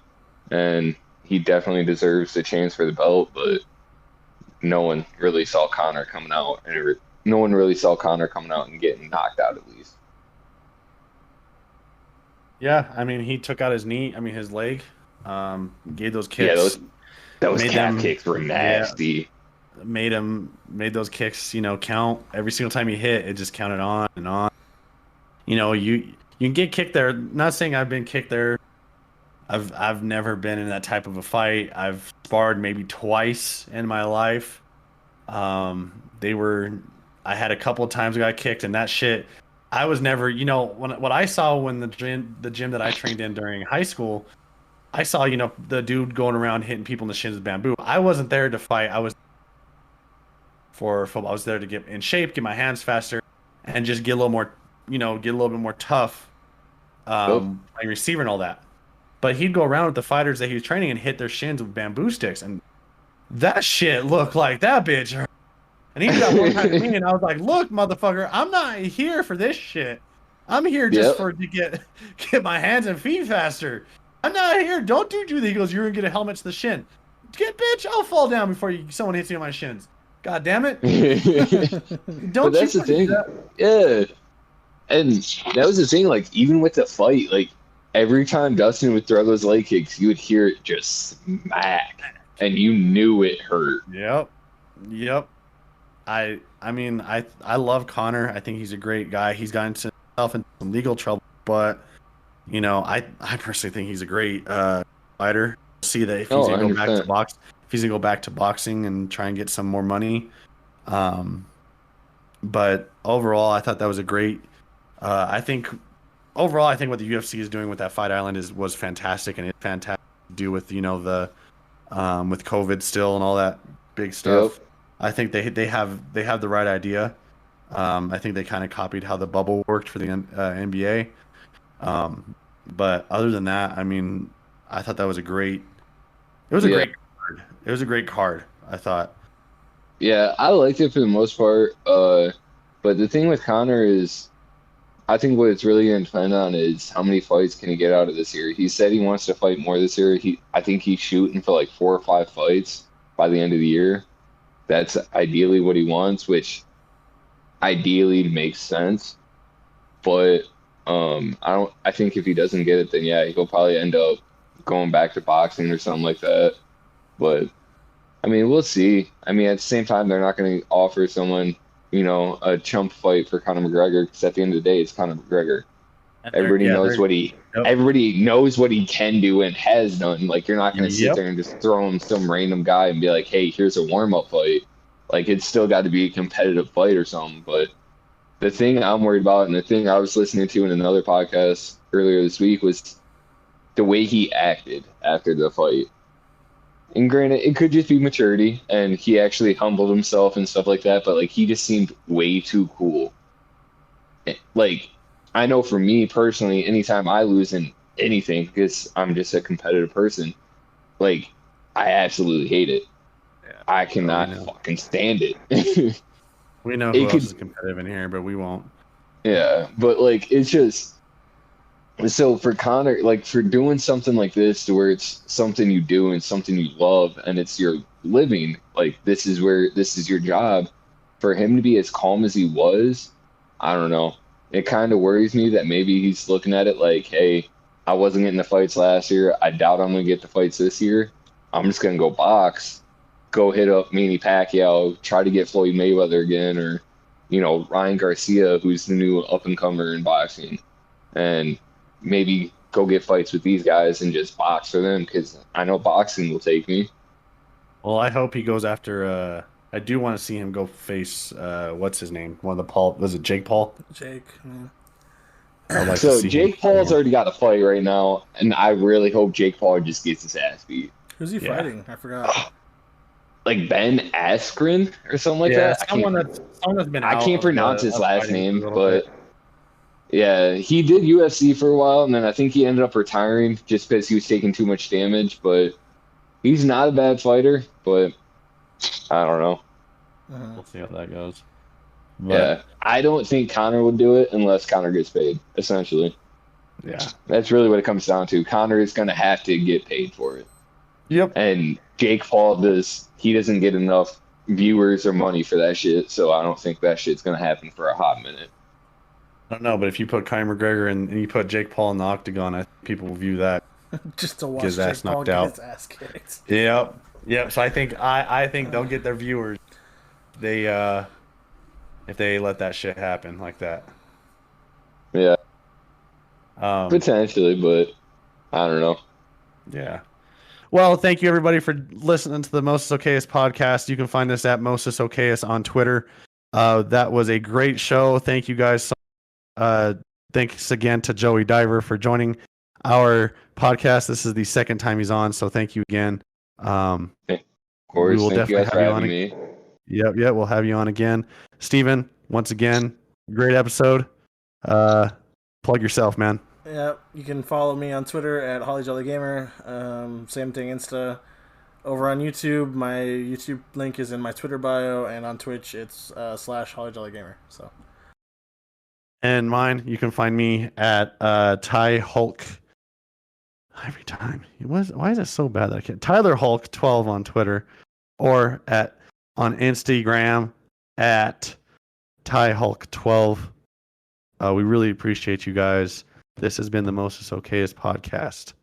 and he definitely deserves the chance for the belt, but no one really saw Conor coming out, and no one really saw Conor coming out and getting knocked out at least. Yeah, I mean, he took out his leg, gave those kicks. Yeah, those calf kicks were nasty. Yeah, made those kicks, count. Every single time he hit, it just counted on and on. You can get kicked there. Not saying I've been kicked there. I've never been in that type of a fight. I've sparred maybe twice in my life. I had a couple of times I got kicked, and that shit, I was never, what I saw when the gym that I trained in during high school, I saw, the dude going around hitting people in the shins with bamboo. I wasn't there to fight. I was for football. I was there to get in shape, get my hands faster, and just get a little more, get a little bit more tough, playing receiver and all that. But he'd go around with the fighters that he was training and hit their shins with bamboo sticks, and that shit looked like that bitch hurt. And he did that one time to me, and I was like, "Look, motherfucker, I'm not here for this shit. I'm here just to get my hands and feet faster. I'm not here. Don't do that." He goes, "You're gonna get a helmet to the shin. Bitch, I'll fall down before someone hits me on my shins. God damn it." Don't. But that's the thing. Yeah. And that was the thing. Like even with the fight, like every time Dustin would throw those leg kicks, you would hear it just smack, and you knew it hurt. Yep. I mean, I love Conor. I think he's a great guy. He's gotten himself into some legal trouble, but I personally think he's a great fighter. See that if he's gonna go back to boxing and try and get some more money. But overall, I thought that was a great. I think what the UFC is doing with that Fight Island was fantastic, and it's fantastic to do with the with COVID still and all that big stuff. Yep. I think they have the right idea. I think they kind of copied how the bubble worked for the NBA. But other than that, I mean, I thought that was great card. It was a great card, I thought. Yeah, I liked it for the most part. But the thing with Conor is, I think what it's really going to depend on is how many fights can he get out of this year. He said he wants to fight more this year. I think he's shooting for like 4 or 5 fights by the end of the year. That's ideally what he wants, which ideally makes sense. But I think if he doesn't get it, then yeah, he'll probably end up going back to boxing or something like that. But I mean, we'll see. I mean, at the same time, they're not going to offer someone, a chump fight for Conor McGregor, because at the end of the day, it's Conor McGregor. Everybody knows what he can do and has done. Like, you're not going to sit there and just throw him some random guy and be like, hey, here's a warm-up fight. Like, it's still got to be a competitive fight or something. But the thing I'm worried about, and the thing I was listening to in another podcast earlier this week, was the way he acted after the fight. And granted, it could just be maturity, and he actually humbled himself and stuff like that, but, like, he just seemed way too cool. Like, I know for me personally, anytime I lose in anything, because I'm just a competitive person, like, I absolutely hate it. Yeah, I cannot fucking stand it. We know who else is competitive in here, but we won't. Yeah, but, like, it's just... So for Conor, like, for doing something like this, to where it's something you do and something you love, and it's your living, like, this is your job, for him to be as calm as he was, I don't know. It kind of worries me that maybe he's looking at it like, hey, I wasn't getting the fights last year. I doubt I'm going to get the fights this year. I'm just going to go box, go hit up Manny Pacquiao, try to get Floyd Mayweather again, or, Ryan Garcia, who's the new up-and-comer in boxing. And maybe go get fights with these guys and just box for them because I know boxing will take me. Well, I hope he goes after. I do want to see him go face. What's his name? One of the Paul. Was it Jake Paul? Jake. Like so Jake Paul's already got a fight right now, and I really hope Jake Paul just gets his ass beat. Who's he fighting? I forgot. Like Ben Askren or something like that. Someone that's been. I can't pronounce his last name, but yeah, he did UFC for a while, and then I think he ended up retiring just because he was taking too much damage. But he's not a bad fighter, but I don't know. We'll see how that goes. But, yeah, I don't think Conor would do it unless Conor gets paid, essentially. Yeah. That's really what it comes down to. Conor is going to have to get paid for it. Yep. And Jake Paul doesn't get enough viewers or money for that shit, so I don't think that shit's going to happen for a hot minute. I don't know, but if you put Conor McGregor and you put Jake Paul in the octagon, I think people will view that. Just to watch his ass Jake Paul knocked out. get his ass kicked. Yep. So I think they'll get their viewers. If they let that shit happen like that. Yeah. Potentially, but I don't know. Yeah. Well, thank you everybody for listening to the Mostest Okayest podcast. You can find us at Mostest Okayest on Twitter. That was a great show. Thank you guys. Thanks again to Joey Diver for joining our podcast. This is the second time he's on, so thank you again. Of course, we will thank definitely you guys for having me. Yep, we'll have you on again. Steven, once again, great episode. Plug yourself, man. Yeah, you can follow me on Twitter at HollyJollyGamer. Same thing, Insta. Over on YouTube, my YouTube link is in my Twitter bio, and on Twitch, it's /HollyJollyGamer. So. And mine, you can find me at Ty Hulk. Every time. Why is it so bad that I can't? Tyler Hulk 12 on Twitter, or on Instagram at Ty Hulk 12. We really appreciate you guys. This has been the Mostest Okayest podcast.